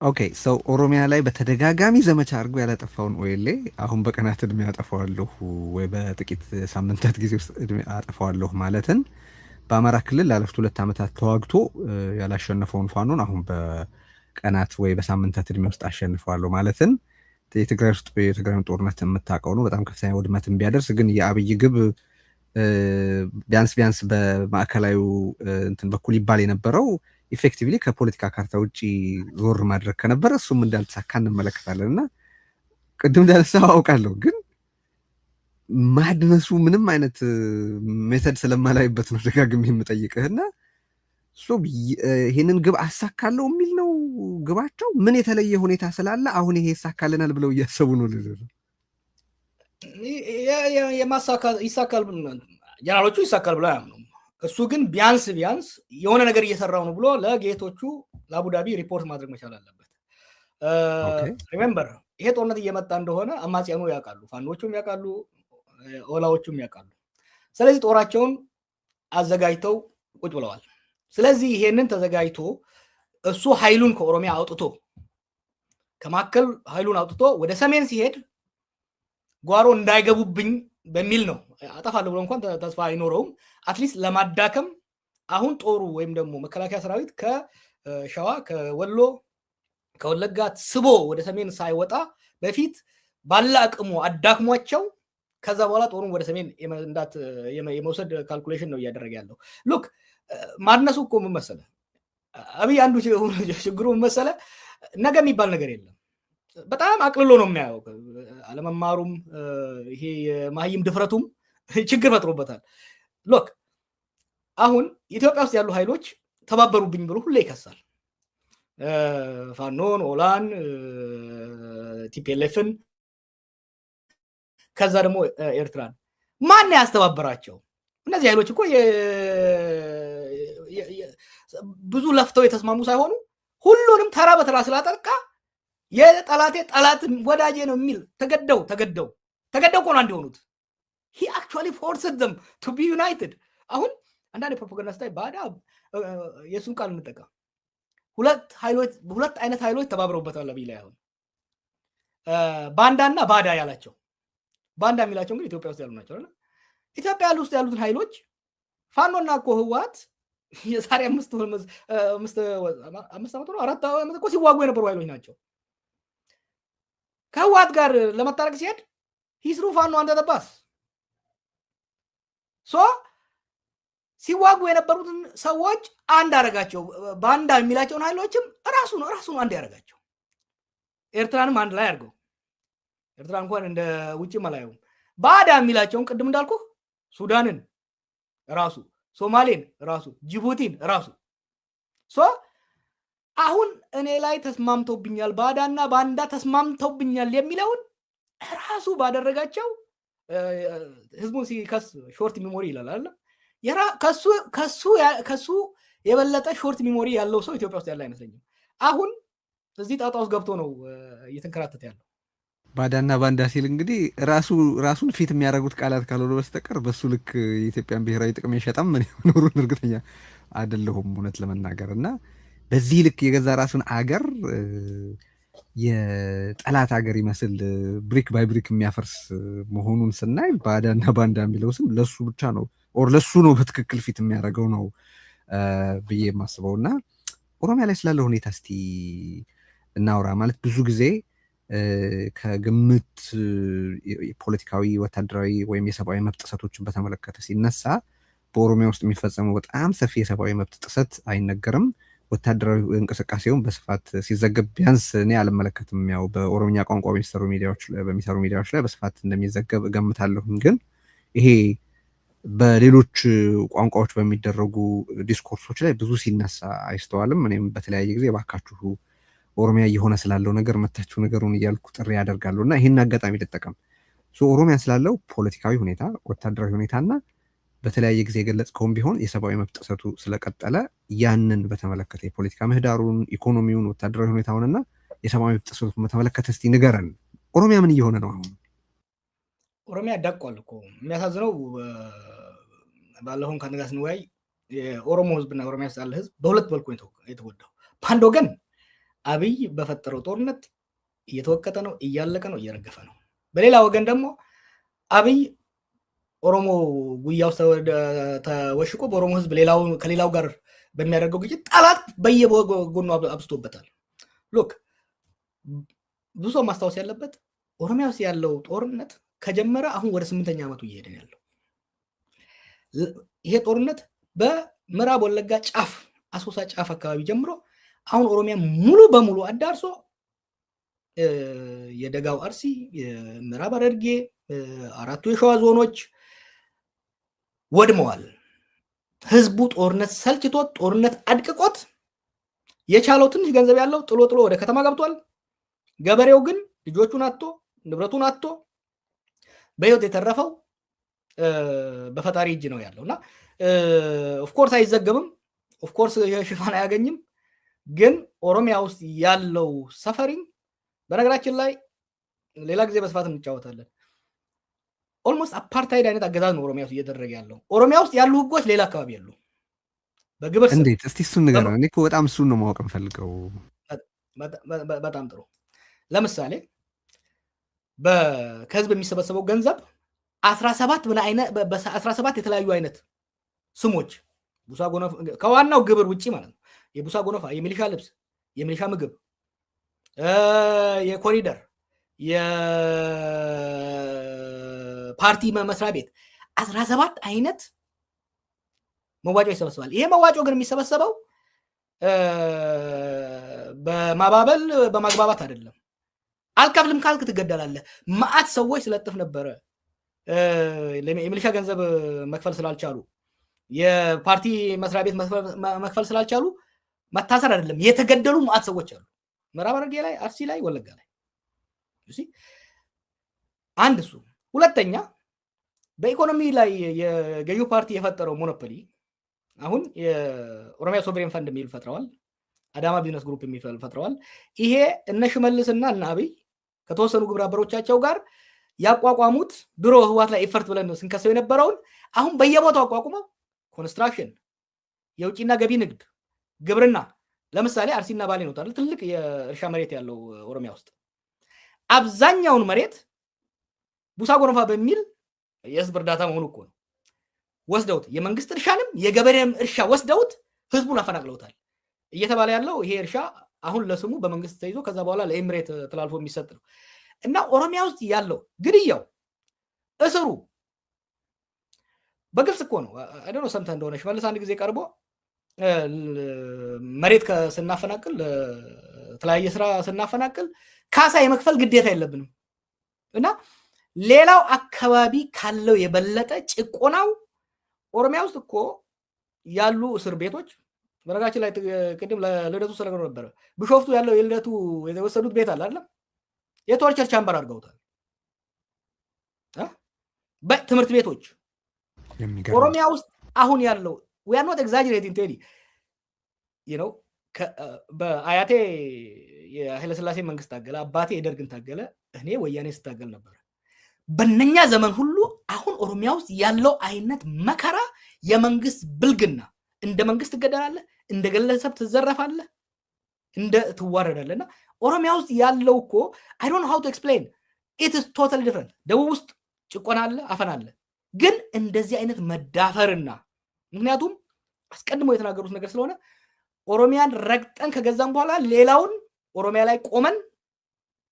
S1: ኦኬ ሰው ኦሮሚያ ላይ በተደጋጋሚ ዘመቻ አድርጎ ያላጠፋውን ኦኤልኤ አሁን በቀናት እድሜ አጠፋዋለሁ ወይ በጥቂት ሳምንታት ጊዜ ውስጥ እድሜ አጠፋዋለሁ ማለትን በአማራ ክልል ላለፉት 2 ዓመታት ተዋግቶ ያላሸነፈውን ፋኖን አሁን በቀናት ወይ በሳምንታት እድሜ ውስጥ አሸንፈዋለሁ ማለትን የትግራይ ውስጥ የትግራይን ጦርነት የምታውቀው ነው። በጣም ከፍተኛ ውድመትን ቢያደርስ ግን የአብይ ግብ ቢያንስ በማዕከላዊ እንትን በኩል ይባል የነበረው ኢፌክቲቭሊ ከፖለቲካ ካርታ ውጪ ዞር ማድረግ ከነበረ እሱም እንዳልተሳካ እንመለከታለን። እና ቅድም እንዳነሳው አውቃለሁ ግን ማድነሱ ምንም አይነት ሜተድ ስለማላይበት ነው ደጋግሜ የምጠይቅህና ይህንን ግብ አሳካለው የሚል ነው ግባቸው። ምን የተለየ ሁኔታ ስላለ አሁን ይሄ ይሳካልናል ብለው እያሰቡ ነው?
S2: ይሳካል ጀነራሎቹ ይሳካል ብለው አያምኑም። እሱ ግን ቢያንስ የሆነ ነገር እየሰራው ነው ብሎ ለጌቶቹ ለአቡዳቢ ሪፖርት ማድረግ መቻል አለበት። ሪሜምበር ይሄ ጦርነት እየመጣ እንደሆነ አማጺያኑ ያውቃሉ፣ ፋኖቹም ያውቃሉ፣ ኦላዎቹም ያውቃሉ። ስለዚህ ጦራቸውን አዘጋጅተው ቁጭ ብለዋል። ስለዚህ ይሄንን ተዘጋጅቶ እሱ ኃይሉን ከኦሮሚያ አውጥቶ ከማከል ኃይሉን አውጥቶ ወደ ሰሜን ሲሄድ ጓሮ እንዳይገቡብኝ በሚል ነው። አጠፋለሁ ብሎ እንኳን ተስፋ አይኖረውም። አትሊስት ለማዳከም አሁን ጦሩ ወይም ደግሞ መከላከያ ሰራዊት ከሸዋ ከወሎ ከወለጋ ስቦ ወደ ሰሜን ሳይወጣ በፊት ባለ አቅሙ አዳክሟቸው ከዛ በኋላ ጦሩን ወደ ሰሜን የመውሰድ ካልኩሌሽን ነው እያደረገ ያለው። ሉክ ማድነሱ እኮ ምን መሰለህ አብይ አንዱ ችግሩ ምን መሰለህ ነገ የሚባል ነገር የለም። በጣም አቅልሎ ነው የሚያየው። አለመማሩም ይሄ የማህይም ድፍረቱም ችግር ፈጥሮበታል። ሎክ አሁን ኢትዮጵያ ውስጥ ያሉ ኃይሎች ተባበሩብኝ ብሎ ሁሌ ይከሳል። ፋኖን፣ ኦላን፣ ቲፒኤልኤፍን ከዛ ደግሞ ኤርትራን ማን ያስተባበራቸው? እነዚህ ኃይሎች እኮ ብዙ ለፍተው የተስማሙ ሳይሆኑ ሁሉንም ተራ በተራ ስላጠቃ የጠላቴ ጠላት ወዳጄ ነው የሚል ተገደው እኮ ነው እንዲሆኑት። he actually forced them to be united። አሁን አንዳንድ ፕሮፓጋንዳ ስታይ ባዳ የሱን ቃል እንጠቀም ሁለት አይነት ኃይሎች ተባብረውበታል አብይ ላይ። አሁን ባንዳና ባዳ ያላቸው ባንዳ የሚላቸው እንግዲህ ኢትዮጵያ ውስጥ ያሉ ናቸው አይደል? ኢትዮጵያ ውስጥ ያሉትን ኃይሎች ፋኖና እኮ ህወሓት የዛሬ 5 ዓመት ነው 4 ዓመት እኮ ሲዋጉ የነበሩ ኃይሎች ናቸው። ከህወሓት ጋር ለመታረቅ ሲሄድ ሂስሩ ፋኖ አንተ ተባስ ሲዋጉ የነበሩትን ሰዎች አንድ አረጋቸው። ባንዳ የሚላቸውን ኃይሎችም ራሱ ነው አንድ ያረጋቸው። ኤርትራንም አንድ ላይ አድርገው ኤርትራ እንኳን እንደ ውጭ መላየውም ባዳ የሚላቸውን ቅድም እንዳልኩ ሱዳንን ራሱ፣ ሶማሌን ራሱ፣ ጅቡቲን ራሱ አሁን እኔ ላይ ተስማምተውብኛል፣ ባዳና ባንዳ ተስማምተውብኛል የሚለውን ራሱ ባደረጋቸው ህዝቡን ሲከስ ሾርት ሚሞሪ ይላል አይደል? ከሱ የበለጠ ሾርት ሚሞሪ ያለው ሰው ኢትዮጵያ ውስጥ ያለ አይመስለኝም። አሁን እዚህ ጣጣ ውስጥ ገብቶ ነው እየተንከራተተ ያለው።
S1: ባዳና ባንዳ ሲል እንግዲህ ራሱን ፊት የሚያደርጉት ቃላት ካልሆነ በስተቀር በሱ ልክ የኢትዮጵያን ብሔራዊ ጥቅም የሸጠም ምን ኖሩን እርግጠኛ አይደለሁም እውነት ለመናገር እና በዚህ ልክ የገዛ ራሱን አገር የጠላት ሀገር ይመስል ብሪክ ባይ ብሪክ የሚያፈርስ መሆኑን ስናይ ባዳና ባንዳ የሚለው ስም ለሱ ብቻ ነው ኦር ለሱ ነው በትክክል ፊት የሚያደርገው ነው ብዬ የማስበው። እና ኦሮሚያ ላይ ስላለ ሁኔታ እስቲ እናውራ። ማለት ብዙ ጊዜ ከግምት ፖለቲካዊ፣ ወታደራዊ ወይም የሰብአዊ መብት ጥሰቶችን በተመለከተ ሲነሳ በኦሮሚያ ውስጥ የሚፈጸመው በጣም ሰፊ የሰብአዊ መብት ጥሰት አይነገርም። ወታደራዊ እንቅስቃሴውን በስፋት ሲዘገብ ቢያንስ እኔ አልመለከትም። ያው በኦሮምኛ ቋንቋ በሚሰሩ ሚዲያዎች ላይ በስፋት እንደሚዘገብ እገምታለሁ። ግን ይሄ በሌሎች ቋንቋዎች በሚደረጉ ዲስኮርሶች ላይ ብዙ ሲነሳ አይስተዋልም። እኔም በተለያየ ጊዜ ባካችሁ ኦሮሚያ እየሆነ ስላለው ነገር መታችሁ ነገሩን እያልኩ ጥሪ ያደርጋለሁ እና ይህን አጋጣሚ ልጠቀም። ኦሮሚያ ስላለው ፖለቲካዊ ሁኔታ፣ ወታደራዊ ሁኔታና በተለያየ ጊዜ የገለጽከውም ቢሆን የሰብአዊ መብት ጥሰቱ ስለቀጠለ ያንን በተመለከተ የፖለቲካ ምህዳሩን፣ ኢኮኖሚውን፣ ወታደራዊ ሁኔታውንና የሰብአዊ መብት ጥሰቱን በተመለከተ እስቲ ንገረን። ኦሮሚያ ምን እየሆነ ነው አሁን?
S2: ኦሮሚያ ዳቋል እኮ። የሚያሳዝነው ባለፈውን ከአንድ ጋር ስንወያይ የኦሮሞ ህዝብና ኦሮሚያ ውስጥ ያለ ህዝብ በሁለት መልኩ የተጎዳው። በአንድ ወገን አብይ በፈጠረው ጦርነት እየተወቀጠ ነው፣ እያለቀ ነው፣ እየረገፈ ነው። በሌላ ወገን ደግሞ አብይ ኦሮሞ ጉያ ውስጥ ተወሽቆ በኦሮሞ ህዝብ ከሌላው ጋር በሚያደርገው ግጭት ጠላት በየጎኑ አብስቶበታል። ሉክ ብዙ ሰው ማስታወስ ያለበት ኦሮሚያ ውስጥ ያለው ጦርነት ከጀመረ አሁን ወደ 8ኛ ዓመቱ እየሄደ ያለው ይሄ ጦርነት በምዕራብ ወለጋ ጫፍ አሶሳ ጫፍ አካባቢ ጀምሮ አሁን ኦሮሚያ ሙሉ በሙሉ አዳርሶ የደጋው አርሲ፣ የምዕራብ ሐረርጌ፣ አራቱ የሸዋ ዞኖች ወድመዋል። ህዝቡ ጦርነት ሰልችቶት ጦርነት አድቅቆት የቻለው ትንሽ ገንዘብ ያለው ጥሎ ወደ ከተማ ገብቷል። ገበሬው ግን ልጆቹን አጥቶ ንብረቱን አጥቶ በህይወት የተረፈው በፈጣሪ እጅ ነው ያለው እና ኦፍኮርስ አይዘገብም፣ ኦፍኮርስ ሽፋን አያገኝም። ግን ኦሮሚያ ውስጥ ያለው ሰፈሪንግ በነገራችን ላይ ሌላ ጊዜ በስፋት እንጫወታለን። ኦልሞስት አፓርታይድ አይነት አገዛዝ ነው ኦሮሚያ ውስጥ እየተደረገ ያለው። ኦሮሚያ ውስጥ ያሉ ህጎች ሌላ አካባቢ ያሉ በግብር
S1: እንዴት? እስቲ እሱን ንገረን። እኔ እኮ በጣም እሱን ነው ማወቅ የምፈልገው።
S2: በጣም ጥሩ። ለምሳሌ ከህዝብ የሚሰበሰበው ገንዘብ 17 የተለያዩ አይነት ስሞች ቡሳ ጎነፍ ከዋናው ግብር ውጪ ማለት ነው። የቡሳ ጎነፋ፣ የሚሊሻ ልብስ፣ የሚሊሻ ምግብ፣ የኮሪደር፣ የፓርቲ መስሪያ ቤት 17 አይነት መዋጮ ይሰበሰባል። ይሄ መዋጮ ግን የሚሰበሰበው በማባበል በማግባባት አይደለም። አልከፍልም ካልክ ትገደላለህ። መዓት ሰዎች ስለጥፍ ነበረ የሚሊሻ ገንዘብ መክፈል ስላልቻሉ፣ የፓርቲ መስሪያ ቤት መክፈል ስላልቻሉ መታሰር አይደለም የተገደሉ መዓት ሰዎች አሉ። ምዕራብ ሐረርጌ ላይ፣ አርሲ ላይ፣ ወለጋ ላይ አንድ እሱ። ሁለተኛ በኢኮኖሚ ላይ የገዢው ፓርቲ የፈጠረው ሞኖፖሊ አሁን የኦሮሚያ ሶቨሬን ፈንድ የሚል ፈጥረዋል። አዳማ ቢዝነስ ግሩፕ የሚል ፈጥረዋል። ይሄ እነ ሽመልስና እነ አብይ ከተወሰኑ ግብረ አበሮቻቸው ጋር ያቋቋሙት ድሮ ህዋት ላይ ኤፈርት ብለን ስንከሰው የነበረውን አሁን በየቦታው አቋቁመው ኮንስትራክሽን፣ የውጭና ገቢ ንግድ፣ ግብርና። ለምሳሌ አርሲና ባሌ ነው ትልቅ የእርሻ መሬት ያለው ኦሮሚያ ውስጥ። አብዛኛውን መሬት ቡሳ ጎነፋ በሚል የህዝብ እርዳታ መሆኑ እኮ ነው ወስደውት የመንግስት እርሻንም የገበሬም እርሻ ወስደውት ህዝቡን አፈናቅለውታል። እየተባለ ያለው ይሄ እርሻ አሁን ለስሙ በመንግስት ተይዞ ከዛ በኋላ ለኤምሬት ተላልፎ የሚሰጥ ነው እና ኦሮሚያ ውስጥ ያለው ግድያው፣ እስሩ በግልጽ እኮ ነው። አይ ዶንት ኖ ሰምተህ እንደሆነ ሽመልስ አንድ ጊዜ ቀርቦ መሬት ስናፈናቅል ለተለያየ ስራ ስናፈናቅል ካሳ የመክፈል ግዴታ የለብንም እና ሌላው አካባቢ ካለው የበለጠ ጭቆናው ኦሮሚያ ውስጥ እኮ ያሉ እስር ቤቶች በነገራችን ላይ ቅድም ለልደቱ ስለገሩ ነበረ ቢሾፍቱ ያለው የልደቱ የተወሰዱት ቤት አለ አይደል? የቶርቸር ቻምበር አድርገውታል። በትምህርት ቤቶች ኦሮሚያ ውስጥ አሁን ያለው we are not exaggerating ቴዲ በአያቴ የኃይለሥላሴ መንግስት ታገለ፣ አባቴ የደርግን ታገለ፣ እኔ ወያኔ ስታገል ነበር። በእነኛ ዘመን ሁሉ አሁን ኦሮሚያ ውስጥ ያለው አይነት መከራ፣ የመንግስት ብልግና፣ እንደ መንግስት ትገደላለህ፣ እንደ ግለሰብ ትዘረፋለህ፣ እንደ ትዋረዳለህና ኦሮሚያ ውስጥ ያለው እኮ I don't know how to explain, it is totally different። ደቡብ ውስጥ ጭቆና አለ፣ አፈና አለ፣ ግን እንደዚህ አይነት መዳፈርና ምክንያቱም አስቀድሞ የተናገሩት ነገር ስለሆነ ኦሮሚያን ረግጠን ከገዛም በኋላ ሌላውን ኦሮሚያ ላይ ቆመን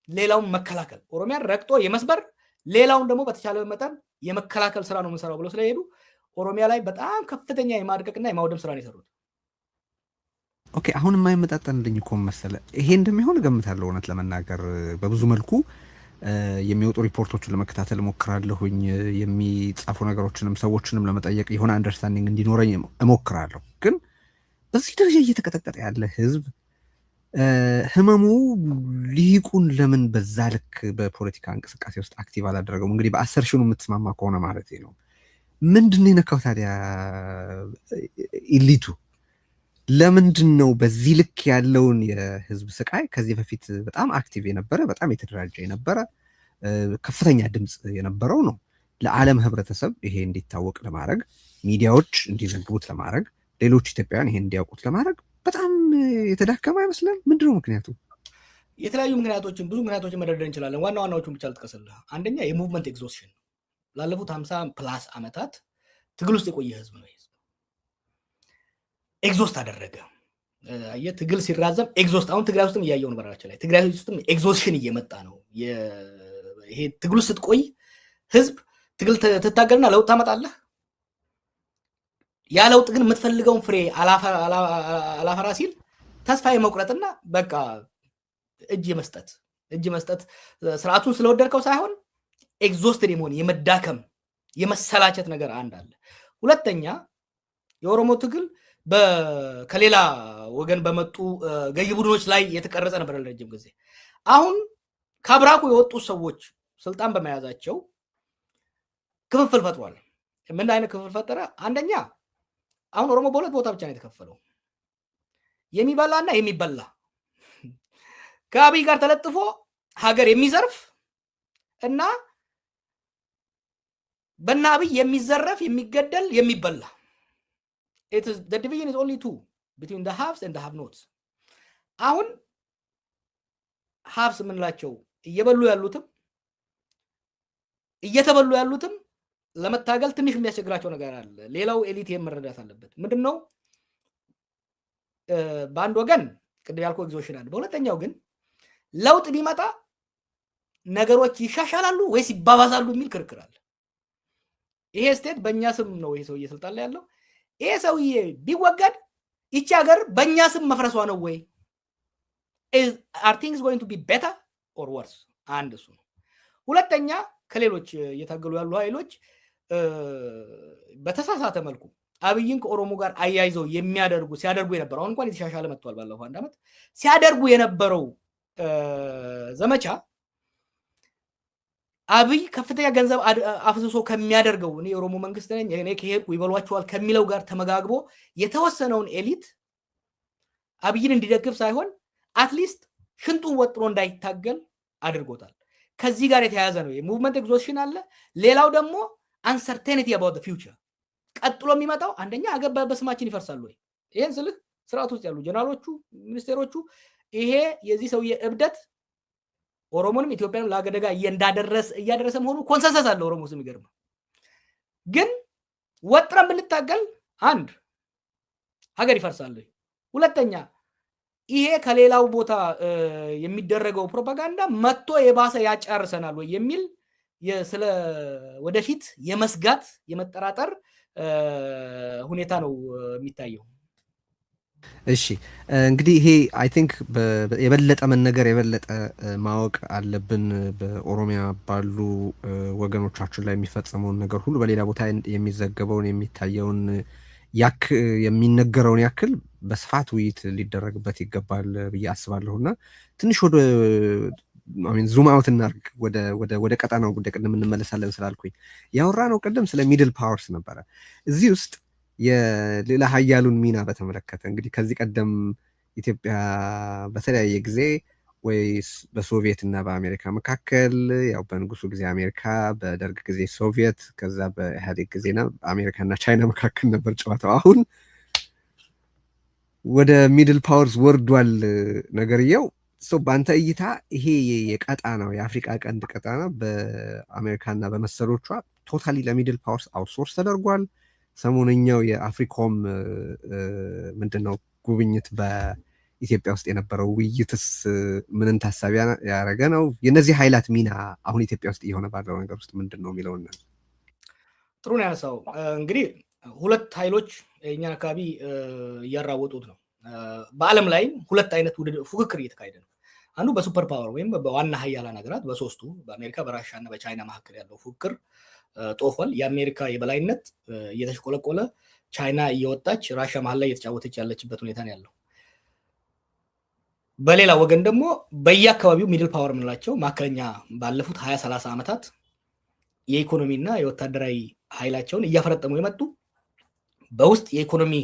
S2: ሌላውን መከላከል፣ ኦሮሚያን ረግጦ የመስበር ሌላውን ደግሞ በተቻለ መጠን የመከላከል ስራ ነው የምንሰራው ብለው ስለሄዱ ኦሮሚያ ላይ በጣም ከፍተኛ የማድቀቅና የማውደም ስራ ነው የሰሩት።
S1: ኦኬ አሁን የማይመጣጠንልኝ እኮ መሰለ ይሄ እንደሚሆን እገምታለሁ። እውነት ለመናገር በብዙ መልኩ የሚወጡ ሪፖርቶችን ለመከታተል እሞክራለሁኝ። የሚጻፉ ነገሮችንም ሰዎችንም ለመጠየቅ የሆነ አንደርስታንዲንግ እንዲኖረኝ እሞክራለሁ። ግን በዚህ ደረጃ እየተቀጠቀጠ ያለ ህዝብ ህመሙ ሊቁን ለምን በዛ ልክ በፖለቲካ እንቅስቃሴ ውስጥ አክቲቭ አላደረገውም? እንግዲህ በአሰርሽኑ የምትስማማ ከሆነ ማለት ነው። ምንድን ነው የነካው ታዲያ ኢሊቱ? ለምንድን ነው በዚህ ልክ ያለውን የህዝብ ስቃይ ከዚህ በፊት በጣም አክቲቭ የነበረ በጣም የተደራጀ የነበረ ከፍተኛ ድምፅ የነበረው ነው ለዓለም ህብረተሰብ ይሄ እንዲታወቅ ለማድረግ ሚዲያዎች እንዲዘግቡት ለማድረግ ሌሎች ኢትዮጵያውያን ይሄን እንዲያውቁት ለማድረግ በጣም የተዳከመ አይመስልም? ምንድን ነው ምክንያቱ?
S2: የተለያዩ ምክንያቶችን ብዙ ምክንያቶችን መደርደር እንችላለን። ዋና ዋናዎቹን ብቻ ልጥቀስልህ። አንደኛ የሙቭመንት ኤግዞስሽን፣ ላለፉት 50 ፕላስ ዓመታት ትግል ውስጥ የቆየ ህዝብ ነው። ኤግዞስት አደረገ። ትግል ሲራዘም ኤግዞስት፣ አሁን ትግራይ ውስጥም እያየው ነው። በራችን ላይ ትግራይ ውስጥም ኤግዞስሽን እየመጣ ነው። ይሄ ትግል ውስጥ ስትቆይ ህዝብ ትግል ትታገልና ለውጥ ታመጣለህ። ያ ለውጥ ግን የምትፈልገውን ፍሬ አላፈራ ሲል ተስፋ የመቁረጥና በቃ እጅ መስጠት ስርዓቱን ስለወደድከው ሳይሆን ኤግዞስትድ የመሆን የመዳከም የመሰላቸት ነገር አንድ አለ። ሁለተኛ የኦሮሞ ትግል ከሌላ ወገን በመጡ ገዢ ቡድኖች ላይ የተቀረጸ ነበር ለረጅም ጊዜ። አሁን ከአብራኩ የወጡ ሰዎች ስልጣን በመያዛቸው ክፍፍል ፈጥሯል። ምን አይነት ክፍፍል ፈጠረ? አንደኛ አሁን ኦሮሞ በሁለት ቦታ ብቻ ነው የተከፈለው፣ የሚበላና የሚበላ። ከአብይ ጋር ተለጥፎ ሀገር የሚዘርፍ እና በእነ አብይ የሚዘረፍ የሚገደል የሚበላ። the division is only two between the haves and the have-nots። አሁን haves የምንላቸው እየበሉ ያሉትም እየተበሉ ያሉትም ለመታገል ትንሽ የሚያስቸግራቸው ነገር አለ። ሌላው ኤሊት መረዳት አለበት። ምንድነው? በአንድ ወገን ቅድም ያልኩህ ኤግዞሽን አለ፣ በሁለተኛው ግን ለውጥ ቢመጣ ነገሮች ይሻሻላሉ ወይስ ይባባዛሉ የሚል ክርክር አለ። ይሄ ስቴት በእኛ ስም ነው ይሄ ሰውዬ ስልጣን ላይ ያለው። ይሄ ሰውዬ ቢወገድ ይቺ ሀገር በእኛ ስም መፍረሷ ነው ወይ? are things going to be better or worse? አንድ እሱ ነው። ሁለተኛ ከሌሎች እየታገሉ ያሉ ኃይሎች በተሳሳተ መልኩ አብይን ከኦሮሞ ጋር አያይዘው ሲያደርጉ የነበረው እንኳን የተሻሻለ መጥቷል። ባለፈው አንድ ዓመት ሲያደርጉ የነበረው ዘመቻ አብይ ከፍተኛ ገንዘብ አፍስሶ ከሚያደርገው እኔ የኦሮሞ መንግስት ነኝ እኔ ከሄድኩ ይበሏቸዋል ከሚለው ጋር ተመጋግቦ የተወሰነውን ኤሊት አብይን እንዲደግፍ ሳይሆን አትሊስት ሽንጡን ወጥሮ እንዳይታገል አድርጎታል። ከዚህ ጋር የተያያዘ ነው የሙቭመንት ኤግዞሽን አለ። ሌላው ደግሞ አንሰርቴኒቲ about the future። ቀጥሎ የሚመጣው አንደኛ አገር በስማችን ይፈርሳል ወይ? ይሄን ስልህ ስርዓት ውስጥ ያሉ ጀነራሎቹ፣ ሚኒስቴሮቹ ይሄ የዚህ ሰውዬ እብደት ኦሮሞንም ኢትዮጵያንም ለአደጋ እያደረሰ መሆኑ ኮንሰንሰስ አለ ኦሮሞ ውስጥ። የሚገርም ግን ወጥረን ብንታገል አንድ ሀገር ይፈርሳል። ሁለተኛ ይሄ ከሌላው ቦታ የሚደረገው ፕሮፓጋንዳ መጥቶ የባሰ ያጫርሰናል ወይ የሚል ስለ ወደፊት የመስጋት የመጠራጠር ሁኔታ ነው የሚታየው።
S1: እሺ እንግዲህ ይሄ አይ ቲንክ የበለጠ መነገር የበለጠ ማወቅ አለብን። በኦሮሚያ ባሉ ወገኖቻችን ላይ የሚፈጸመውን ነገር ሁሉ በሌላ ቦታ የሚዘገበውን የሚታየውን የሚነገረውን ያክል በስፋት ውይይት ሊደረግበት ይገባል ብዬ አስባለሁ። እና ትንሽ ወደ ዙም አውት እናድርግ፣ ወደ ቀጠናው ጉዳይ ቅድም እንመለሳለን ስላልኩኝ ያወራ ነው ቅድም ስለ ሚድል ፓወርስ ነበረ። እዚህ ውስጥ የሌላ ሀያሉን ሚና በተመለከተ እንግዲህ ከዚህ ቀደም ኢትዮጵያ በተለያየ ጊዜ ወይ በሶቪየት እና በአሜሪካ መካከል፣ ያው በንጉሱ ጊዜ አሜሪካ፣ በደርግ ጊዜ ሶቪየት፣ ከዛ በኢህአዴግ ጊዜና አሜሪካ እና ቻይና መካከል ነበር ጨዋታው። አሁን ወደ ሚድል ፓወርስ ወርዷል ነገርየው። በአንተ እይታ ይሄ የቀጣናው የአፍሪካ ቀንድ ቀጣና በአሜሪካና በመሰሎቿ ቶታሊ ለሚድል ፓወርስ አውትሶርስ ተደርጓል? ሰሞነኛው የአፍሪኮም ምንድነው ጉብኝት በኢትዮጵያ ውስጥ የነበረው ውይይትስ ምንን ታሳቢ ያደረገ ነው? የእነዚህ ኃይላት ሚና አሁን ኢትዮጵያ ውስጥ እየሆነ ባለው ነገር ውስጥ ምንድን ነው የሚለውን
S2: ጥሩ ነው ያነሳው። እንግዲህ ሁለት ኃይሎች የእኛን አካባቢ እያራወጡት ነው። በዓለም ላይ ሁለት አይነት ፉክክር እየተካሄደ ነው። አንዱ በሱፐር ፓወር ወይም በዋና ሀያላን ሀገራት በሶስቱ በአሜሪካ በራሽያ እና በቻይና መካከል ያለው ፉክክር ጦፏል። የአሜሪካ የበላይነት እየተሽቆለቆለ ቻይና እየወጣች ራሽያ መሀል ላይ እየተጫወተች ያለችበት ሁኔታ ነው ያለው። በሌላ ወገን ደግሞ በየአካባቢው ሚድል ፓወር የምንላቸው ማዕከለኛ ባለፉት 20-30 ዓመታት የኢኮኖሚና የወታደራዊ ኃይላቸውን እያፈረጠሙ የመጡ በውስጥ የኢኮኖሚ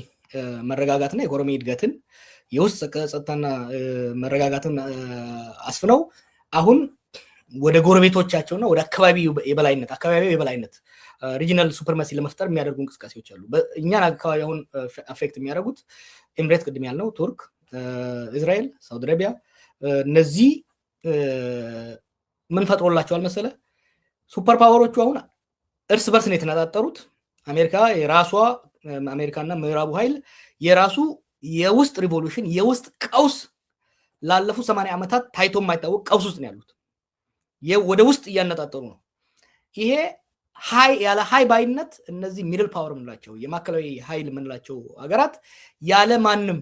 S2: መረጋጋትና የኢኮኖሚ እድገትን የውስጥ ጸጥታና መረጋጋትን አስፍነው አሁን ወደ ጎረቤቶቻቸውና ወደ አካባቢው የበላይነት ሪጂናል ሱፐርማሲ ለመፍጠር የሚያደርጉ እንቅስቃሴዎች አሉ። እኛን አካባቢ አሁን አፌክት የሚያደርጉት ኤምሬት፣ ቅድም ያልነው ቱርክ፣ እስራኤል፣ ሳውዲ አረቢያ እነዚህ ምን ፈጥሮላቸዋል መሰለ? ሱፐር ፓወሮቹ አሁን እርስ በርስ ነው የተነጣጠሩት። አሜሪካና ምዕራቡ ኃይል የራሱ የውስጥ ሪቮሉሽን የውስጥ ቀውስ ላለፉት 80 ዓመታት ታይቶ የማይታወቅ ቀውስ ውስጥ ነው ያሉት። ወደ ውስጥ እያነጣጠሩ ነው። ይሄ ያለ ሀይ ባይነት እነዚህ ሚድል ፓወር የምንላቸው የማዕከላዊ ኃይል የምንላቸው ሀገራት ያለ ማንም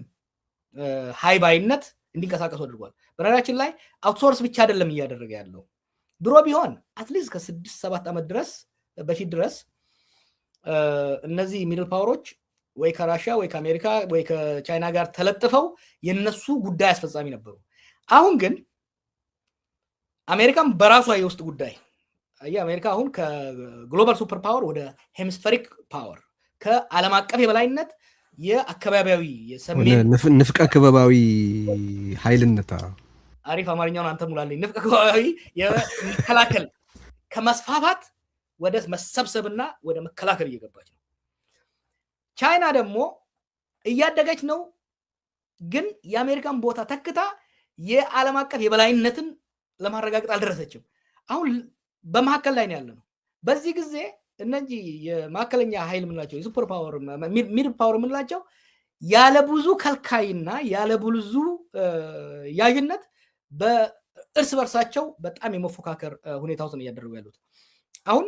S2: ሀይ ባይነት እንዲንቀሳቀሱ አድርጓል። በነገራችን ላይ አውትሶርስ ብቻ አይደለም እያደረገ ያለው። ድሮ ቢሆን አትሊስት ከ6-7 ዓመት በፊት ድረስ እነዚህ ሚድል ፓወሮች ወይ ከራሽያ ወይ ከአሜሪካ ወይ ከቻይና ጋር ተለጥፈው የነሱ ጉዳይ አስፈጻሚ ነበሩ። አሁን ግን አሜሪካም በራሷ የውስጥ ጉዳይ አሜሪካ አሁን ከግሎባል ሱፐር ፓወር ወደ ሄmispheric ፓወር ከዓለም አቀፍ የበላይነት የአካባቢያዊ
S1: ንፍቀ ክበባዊ ኃይልነት
S2: አሪፍ አማርኛውን አንተ ሙላልኝ። ንፍቀ ክበባዊ የመከላከል ከመስፋፋት ወደ መሰብሰብና ወደ መከላከል እየገባች ነው። ቻይና ደግሞ እያደገች ነው፣ ግን የአሜሪካን ቦታ ተክታ የዓለም አቀፍ የበላይነትን ለማረጋገጥ አልደረሰችም። አሁን በመካከል ላይ ነው ያለነው። በዚህ ጊዜ እነዚህ የማዕከለኛ ኃይል የምንላቸው የሱፐር ፓወር ሚድል ፓወር የምንላቸው ያለ ብዙ ከልካይና ያለ ብዙ ያዥነት በእርስ በርሳቸው በጣም የመፎካከር ሁኔታ ውስጥ ነው እያደረጉ ያሉት። አሁን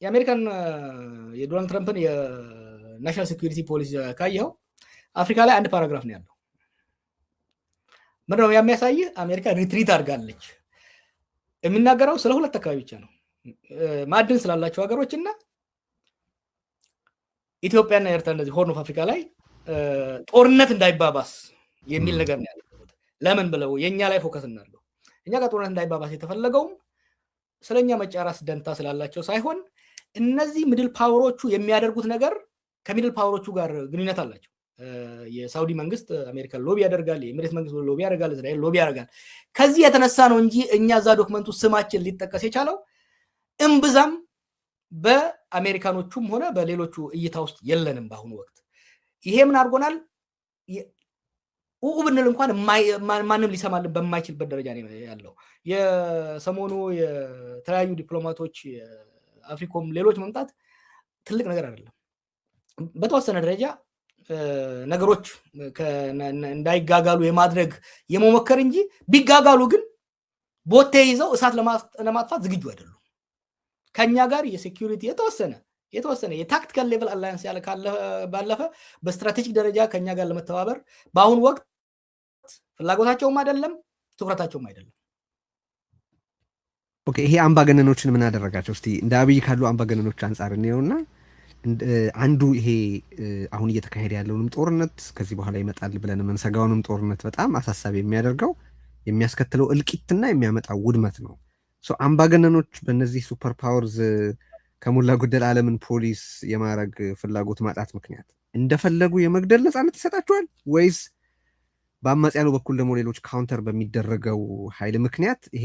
S2: የአሜሪካን የዶናልድ ትራምፕን የናሽናል ሴኩሪቲ ፖሊሲ ካየኸው አፍሪካ ላይ አንድ ፓራግራፍ ነው ያለው። ምንድነው የሚያሳይህ? አሜሪካ ሪትሪት አድርጋለች። የሚናገረው ስለ ሁለት አካባቢ ብቻ ነው፣ ማዕድን ስላላቸው ሀገሮች እና ኢትዮጵያና ኤርትራ እንደዚህ ሆርን ኦፍ አፍሪካ ላይ ጦርነት እንዳይባባስ የሚል ነገር ነው ያለው። ለምን ብለው የኛ ላይ ፎከስ እናድርገው። እኛ ጋር ጦርነት እንዳይባባስ የተፈለገውም ስለኛ መጫራስ ደንታ ስላላቸው ሳይሆን እነዚህ ሚድል ፓወሮቹ የሚያደርጉት ነገር ከሚድል ፓወሮቹ ጋር ግንኙነት አላቸው። የሳውዲ መንግስት አሜሪካን ሎቢ ያደርጋል፣ የኤሚሬት መንግስት ሎቢ ያደርጋል፣ እስራኤል ሎቢ ያደርጋል። ከዚህ የተነሳ ነው እንጂ እኛ እዛ ዶክመንቱ ስማችን ሊጠቀስ የቻለው እምብዛም በአሜሪካኖቹም ሆነ በሌሎቹ እይታ ውስጥ የለንም በአሁኑ ወቅት። ይሄ ምን አድርጎናል? ብንል እንኳን ማንም ሊሰማልን በማይችልበት ደረጃ ነው ያለው። የሰሞኑ የተለያዩ ዲፕሎማቶች አፍሪኮም ሌሎች መምጣት ትልቅ ነገር አይደለም። በተወሰነ ደረጃ ነገሮች እንዳይጋጋሉ የማድረግ የመሞከር እንጂ ቢጋጋሉ ግን ቦቴ ይዘው እሳት ለማጥፋት ዝግጁ አይደሉም። ከኛ ጋር የሴኩሪቲ የተወሰነ የታክቲካል ሌቨል አላያንስ ያለ ባለፈ በስትራቴጂክ ደረጃ ከኛ ጋር ለመተባበር በአሁኑ ወቅት ፍላጎታቸውም አይደለም ትኩረታቸውም አይደለም።
S1: ኦኬ ይሄ አምባገነኖችን ምን አደረጋቸው? እስቲ እንደ አብይ ካሉ አምባገነኖች አንጻር እንየውና አንዱ ይሄ አሁን እየተካሄደ ያለውንም ጦርነት ከዚህ በኋላ ይመጣል ብለን የምንሰጋውንም ጦርነት በጣም አሳሳቢ የሚያደርገው የሚያስከትለው እልቂትና የሚያመጣው ውድመት ነው። አምባገነኖች በእነዚህ ሱፐር ፓወርዝ ከሞላ ጎደል ዓለምን ፖሊስ የማድረግ ፍላጎት ማጣት ምክንያት እንደፈለጉ የመግደል ነፃነት ይሰጣቸዋል ወይስ በአማጽያኑ በኩል ደግሞ ሌሎች ካውንተር በሚደረገው ኃይል ምክንያት ይሄ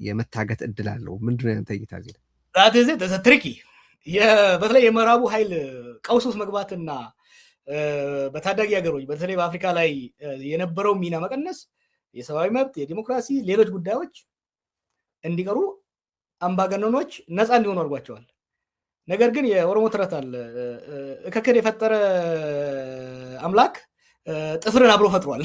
S1: የመታገት እድል አለው? ምንድነው ያንተ እይታ እዚህ ላይ?
S2: ትሪኪ በተለይ የምዕራቡ ኃይል ቀውስ ውስጥ መግባትና በታዳጊ ሀገሮች በተለይ በአፍሪካ ላይ የነበረው ሚና መቀነስ የሰብአዊ መብት፣ የዲሞክራሲ፣ ሌሎች ጉዳዮች እንዲቀሩ አምባገነኖች ነፃ እንዲሆኑ አድርጓቸዋል። ነገር ግን የኦሮሞ ተረት አለ፣ እከክን የፈጠረ አምላክ ጥፍርን አብሮ ፈጥሯል።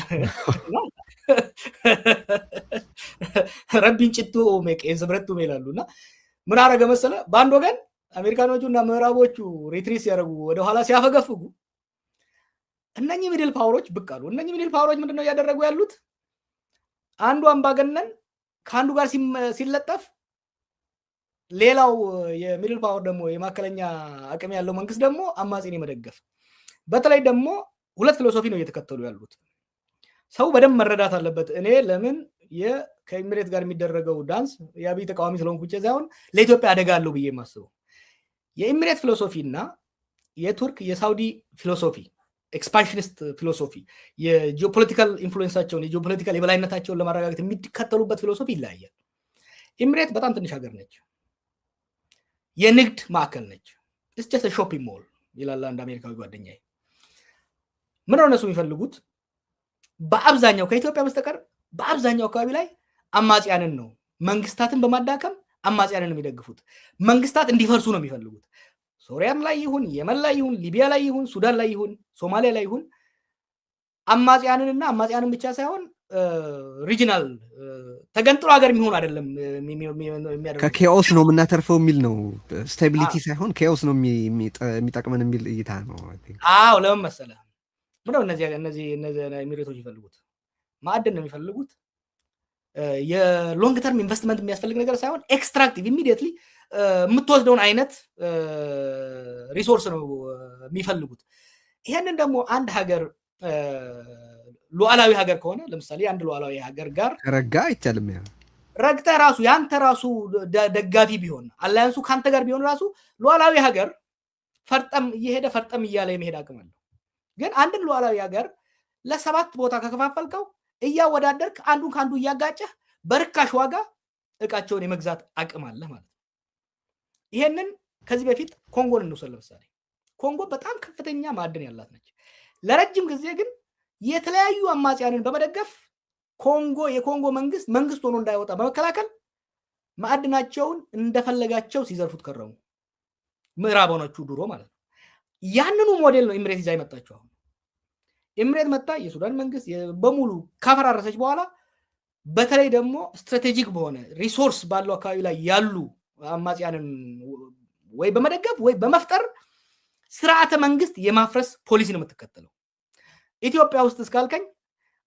S2: ረቢን ጭቱ ቄንስ ብረቱ ይላሉ። እና ምን አረገ መሰለ፣ በአንድ ወገን አሜሪካኖቹ እና ምዕራቦቹ ሪትሪት ሲያደርጉ ወደኋላ ሲያፈገፍጉ እነኚህ ሚድል ፓወሮች ብቅ አሉ። እነኚህ ሚድል ፓወሮች ምንድነው እያደረጉ ያሉት? አንዱ አምባገነን ከአንዱ ጋር ሲለጠፍ ሌላው የሚድል ፓወር ደግሞ የማከለኛ አቅም ያለው መንግስት ደግሞ አማጺን የመደገፍ በተለይ ደግሞ ሁለት ፊሎሶፊ ነው እየተከተሉ ያሉት። ሰው በደንብ መረዳት አለበት። እኔ ለምን ከኢሚሬት ጋር የሚደረገው ዳንስ የአብይ ተቃዋሚ ስለሆንኩ ብቻ ሳይሆን ለኢትዮጵያ አደጋ አለው ብዬ የማስበው የኢሚሬት ፊሎሶፊ እና የቱርክ የሳውዲ ፊሎሶፊ ኤክስፓንሽኒስት ፊሎሶፊ የጂኦፖለቲካል ኢንፍሉዌንሳቸውን የጂኦፖለቲካል የበላይነታቸውን ለማረጋገጥ የሚከተሉበት ፊሎሶፊ ይለያያል። ኢሚሬት በጣም ትንሽ ሀገር ነች፣ የንግድ ማዕከል ነች። እስጀስ ሾፒንግ ሞል ይላል አንድ አሜሪካዊ ጓደኛዬ። ምንድነው እነሱ የሚፈልጉት? በአብዛኛው ከኢትዮጵያ በስተቀር በአብዛኛው አካባቢ ላይ አማጽያንን ነው፣ መንግስታትን በማዳከም አማጽያንን የሚደግፉት። መንግስታት እንዲፈርሱ ነው የሚፈልጉት። ሶሪያም ላይ ይሁን፣ የመን ላይ ይሁን፣ ሊቢያ ላይ ይሁን፣ ሱዳን ላይ ይሁን፣ ሶማሊያ ላይ ይሁን አማጽያንንና አማጽያንን ብቻ ሳይሆን ሪጂናል ተገንጥሎ ሀገር የሚሆን አይደለም።
S1: ከኬኦስ ነው የምናተርፈው የሚል ነው። ስታቢሊቲ ሳይሆን ኬኦስ ነው የሚጠቅመን የሚል እይታ ነው።
S2: አዎ ለምን መሰለህ? ምንድነው እነዚህ ኤሚሬቶች የሚፈልጉት? ማዕድን ነው የሚፈልጉት። የሎንግ ተርም ኢንቨስትመንት የሚያስፈልግ ነገር ሳይሆን ኤክስትራክቲቭ ኢሚዲየትሊ የምትወስደውን አይነት ሪሶርስ ነው የሚፈልጉት። ይሄንን ደግሞ አንድ ሀገር ሉዓላዊ ሀገር ከሆነ ለምሳሌ አንድ ሉዓላዊ ሀገር ጋር
S1: ረጋ አይቻልም።
S2: ረግጠህ ራሱ ያንተ ራሱ ደጋፊ ቢሆን አላያንሱ ካንተ ጋር ቢሆን ራሱ ሉዓላዊ ሀገር ፈርጠም እየሄደ ፈርጠም እያለ የመሄድ አቅም አለው። ግን አንድን ሉዓላዊ ሀገር ለሰባት ቦታ ከከፋፈልከው እያወዳደርክ አንዱን ከአንዱ እያጋጨህ በርካሽ ዋጋ እቃቸውን የመግዛት አቅም አለ ማለት ነው። ይሄንን ከዚህ በፊት ኮንጎን እንውሰድ ለምሳሌ። ኮንጎ በጣም ከፍተኛ ማዕድን ያላት ነች። ለረጅም ጊዜ ግን የተለያዩ አማጽያንን በመደገፍ የኮንጎ መንግስት ሆኖ እንዳይወጣ በመከላከል ማዕድናቸውን እንደፈለጋቸው ሲዘርፉት ከረሙ። ምዕራባኖቹ ድሮ ማለት ነው። ያንኑ ሞዴል ነው ኢሚሬት ይዛ የመጣቸው። አሁን ኢሚሬት መጣ የሱዳን መንግስት በሙሉ ካፈራረሰች በኋላ በተለይ ደግሞ ስትራቴጂክ በሆነ ሪሶርስ ባለው አካባቢ ላይ ያሉ አማጽያንን ወይ በመደገፍ ወይ በመፍጠር ስርዓተ መንግስት የማፍረስ ፖሊሲ ነው የምትከተለው። ኢትዮጵያ ውስጥ እስካልከኝ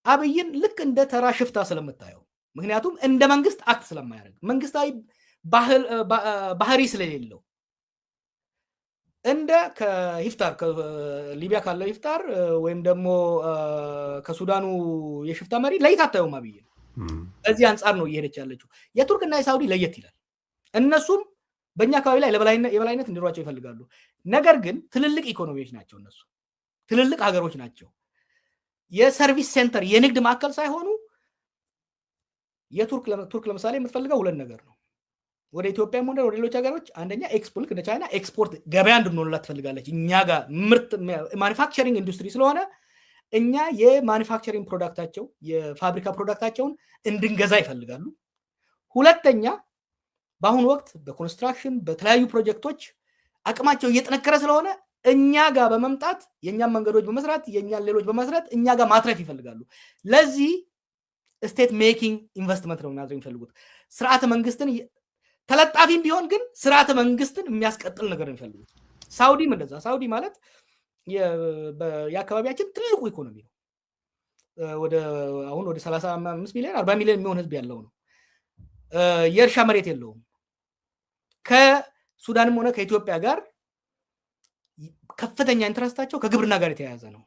S2: አብይን ልክ እንደ ተራ ሽፍታ ስለምታየው፣ ምክንያቱም እንደ መንግስት አክት ስለማያደርግ መንግስታዊ ባህሪ ስለሌለው እንደ ከሂፍታር ከሊቢያ ካለው ሂፍታር ወይም ደግሞ ከሱዳኑ የሽፍታ መሪ ለይታ አታየውም አብይን። በዚህ አንጻር ነው እየሄደች ያለችው። የቱርክና የሳውዲ ለየት ይላል። እነሱም በእኛ አካባቢ ላይ የበላይነት እንዲኖራቸው ይፈልጋሉ። ነገር ግን ትልልቅ ኢኮኖሚዎች ናቸው። እነሱ ትልልቅ ሀገሮች ናቸው። የሰርቪስ ሴንተር የንግድ ማዕከል ሳይሆኑ ቱርክ ለምሳሌ የምትፈልገው ሁለት ነገር ነው። ወደ ኢትዮጵያም ሆነ ወደ ሌሎች ሀገሮች አንደኛ ኤክስፖርት እንደ ቻይና ኤክስፖርት ገበያ እንድንሆንላት ትፈልጋለች። እኛ ጋር ምርት ማኒፋክቸሪንግ ኢንዱስትሪ ስለሆነ እኛ የማኒፋክቸሪንግ ፕሮዳክታቸው የፋብሪካ ፕሮዳክታቸውን እንድንገዛ ይፈልጋሉ። ሁለተኛ በአሁኑ ወቅት በኮንስትራክሽን በተለያዩ ፕሮጀክቶች አቅማቸው እየጠነከረ ስለሆነ እኛ ጋር በመምጣት የኛን መንገዶች በመስራት የኛን ሌሎች በመስራት እኛ ጋር ማትረፍ ይፈልጋሉ። ለዚህ ስቴት ሜኪንግ ኢንቨስትመንት ነው ማድረግ የሚፈልጉት። ስርዓተ መንግስትን ተለጣፊም ቢሆን ግን ስርዓተ መንግስትን የሚያስቀጥል ነገር ነው የሚፈልጉት። ሳውዲም እንደዛ። ሳውዲ ማለት የአካባቢያችን ትልቁ ኢኮኖሚ ነው። አሁን ወደ 35 ሚሊዮን 40 ሚሊዮን የሚሆን ህዝብ ያለው ነው። የእርሻ መሬት የለውም። ከሱዳንም ሆነ ከኢትዮጵያ ጋር ከፍተኛ ኢንትረስታቸው ከግብርና ጋር የተያያዘ ነው።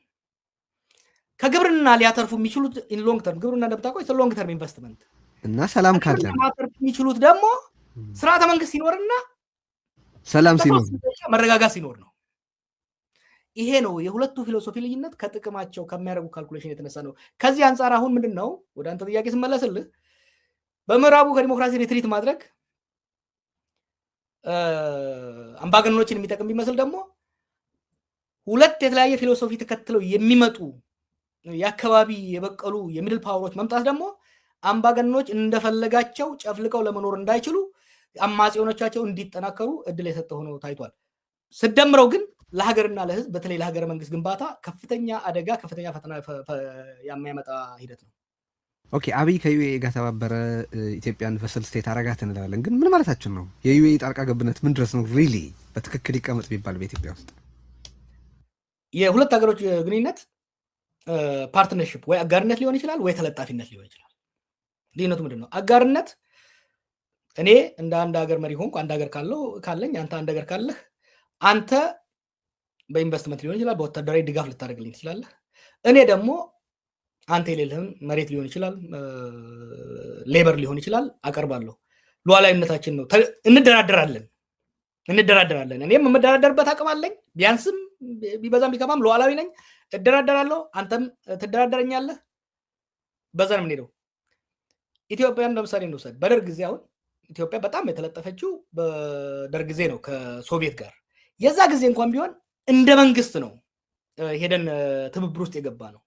S2: ከግብርና ሊያተርፉ የሚችሉት ኢን ሎንግ ተርም፣ ግብርና እንደምታውቀው ሎንግ ተርም ኢንቨስትመንት
S1: እና ሰላም ካለ
S2: ሊያተርፉ የሚችሉት ደግሞ ስርዓተ መንግስት ሲኖርና
S1: ሰላም ሲኖር
S2: መረጋጋት ሲኖር ነው። ይሄ ነው የሁለቱ ፊሎሶፊ ልዩነት። ከጥቅማቸው ከሚያደርጉ ካልኩሌሽን የተነሳ ነው። ከዚህ አንጻር አሁን ምንድን ነው ወደ አንተ ጥያቄ ስመለስልህ በምዕራቡ ከዲሞክራሲ ሪትሪት ማድረግ አምባገነኖችን የሚጠቅም ቢመስል ደግሞ ሁለት የተለያየ ፊሎሶፊ ተከትለው የሚመጡ የአካባቢ የበቀሉ የሚድል ፓወሮች መምጣት ደግሞ አምባገነኖች እንደፈለጋቸው ጨፍልቀው ለመኖር እንዳይችሉ አማጺዎቻቸው እንዲጠናከሩ እድል የሰጠ ሆኖ ታይቷል። ስደምረው ግን ለሀገርና ለህዝብ በተለይ ለሀገረ መንግስት ግንባታ ከፍተኛ አደጋ ከፍተኛ ፈተና የሚያመጣ ሂደት ነው።
S1: ኦኬ፣ አብይ ከዩኤኢ ጋር ተባበረ፣ ኢትዮጵያን ቨሰል ስቴት አረጋት እንላለን። ግን ምን ማለታችን ነው? የዩኤኢ ጣልቃ ገብነት ምን ድረስ ነው ሪሊ በትክክል ይቀመጥ ቢባል በኢትዮጵያ ውስጥ?
S2: የሁለት ሀገሮች ግንኙነት ፓርትነርሽፕ ወይ አጋርነት ሊሆን ይችላል ወይ ተለጣፊነት ሊሆን ይችላል። ልዩነቱ ምንድን ነው? አጋርነት እኔ እንደ አንድ ሀገር መሪ ሆንኩ፣ አንድ ሀገር ካለኝ አንተ አንድ ሀገር ካለህ አንተ በኢንቨስትመንት ሊሆን ይችላል፣ በወታደራዊ ድጋፍ ልታደርግልኝ ትችላለህ። እኔ ደግሞ አንተ የሌለህን መሬት ሊሆን ይችላል፣ ሌበር ሊሆን ይችላል አቀርባለሁ። ሉዓላዊነታችን ነው። እንደራደራለን። እኔም የምደራደርበት አቅም አለኝ፣ ቢያንስም ቢበዛም ቢከማም ሉዓላዊ ነኝ። እደራደራለሁ፣ አንተም ትደራደረኛለህ። በዛ ነው የምንሄደው። ኢትዮጵያን ለምሳሌ እንውሰድ። በደርግ ጊዜ አሁን ኢትዮጵያ በጣም የተለጠፈችው በደርግ ጊዜ ነው ከሶቪየት ጋር። የዛ ጊዜ እንኳን ቢሆን እንደ መንግስት ነው ሄደን ትብብር ውስጥ የገባ ነው።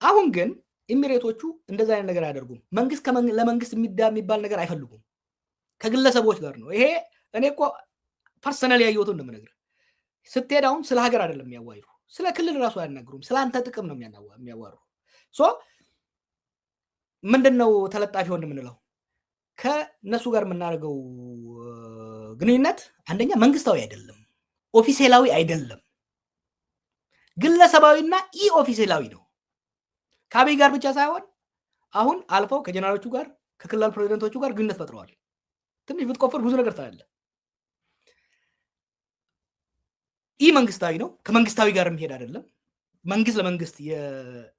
S2: አሁን ግን ኢሚሬቶቹ እንደዛ አይነት ነገር አያደርጉም። መንግስት ለመንግስት የሚባል ነገር አይፈልጉም። ከግለሰቦች ጋር ነው። ይሄ እኔ እኮ ፐርሰናል ያየሁትን እንደምነግርህ። ስትሄድ አሁን ስለ ሀገር አይደለም የሚያዋይሩ፣ ስለ ክልል ራሱ አያናግሩም። ስለ አንተ ጥቅም ነው የሚያዋሩ። ምንድን ነው ተለጣፊ ወንድ የምንለው? ከነሱ ጋር የምናደርገው ግንኙነት አንደኛ መንግስታዊ አይደለም፣ ኦፊሴላዊ አይደለም፣ ግለሰባዊና ኢ ኦፊሴላዊ ነው። ከአብይ ጋር ብቻ ሳይሆን አሁን አልፈው ከጀነራሎቹ ጋር ከክልል ፕሬዚደንቶቹ ጋር ግንኙነት ፈጥረዋል። ትንሽ ብትቆፍር ብዙ ነገር ታያለህ። ኢ መንግስታዊ ነው፣ ከመንግስታዊ ጋር የሚሄድ አይደለም። መንግስት ለመንግስት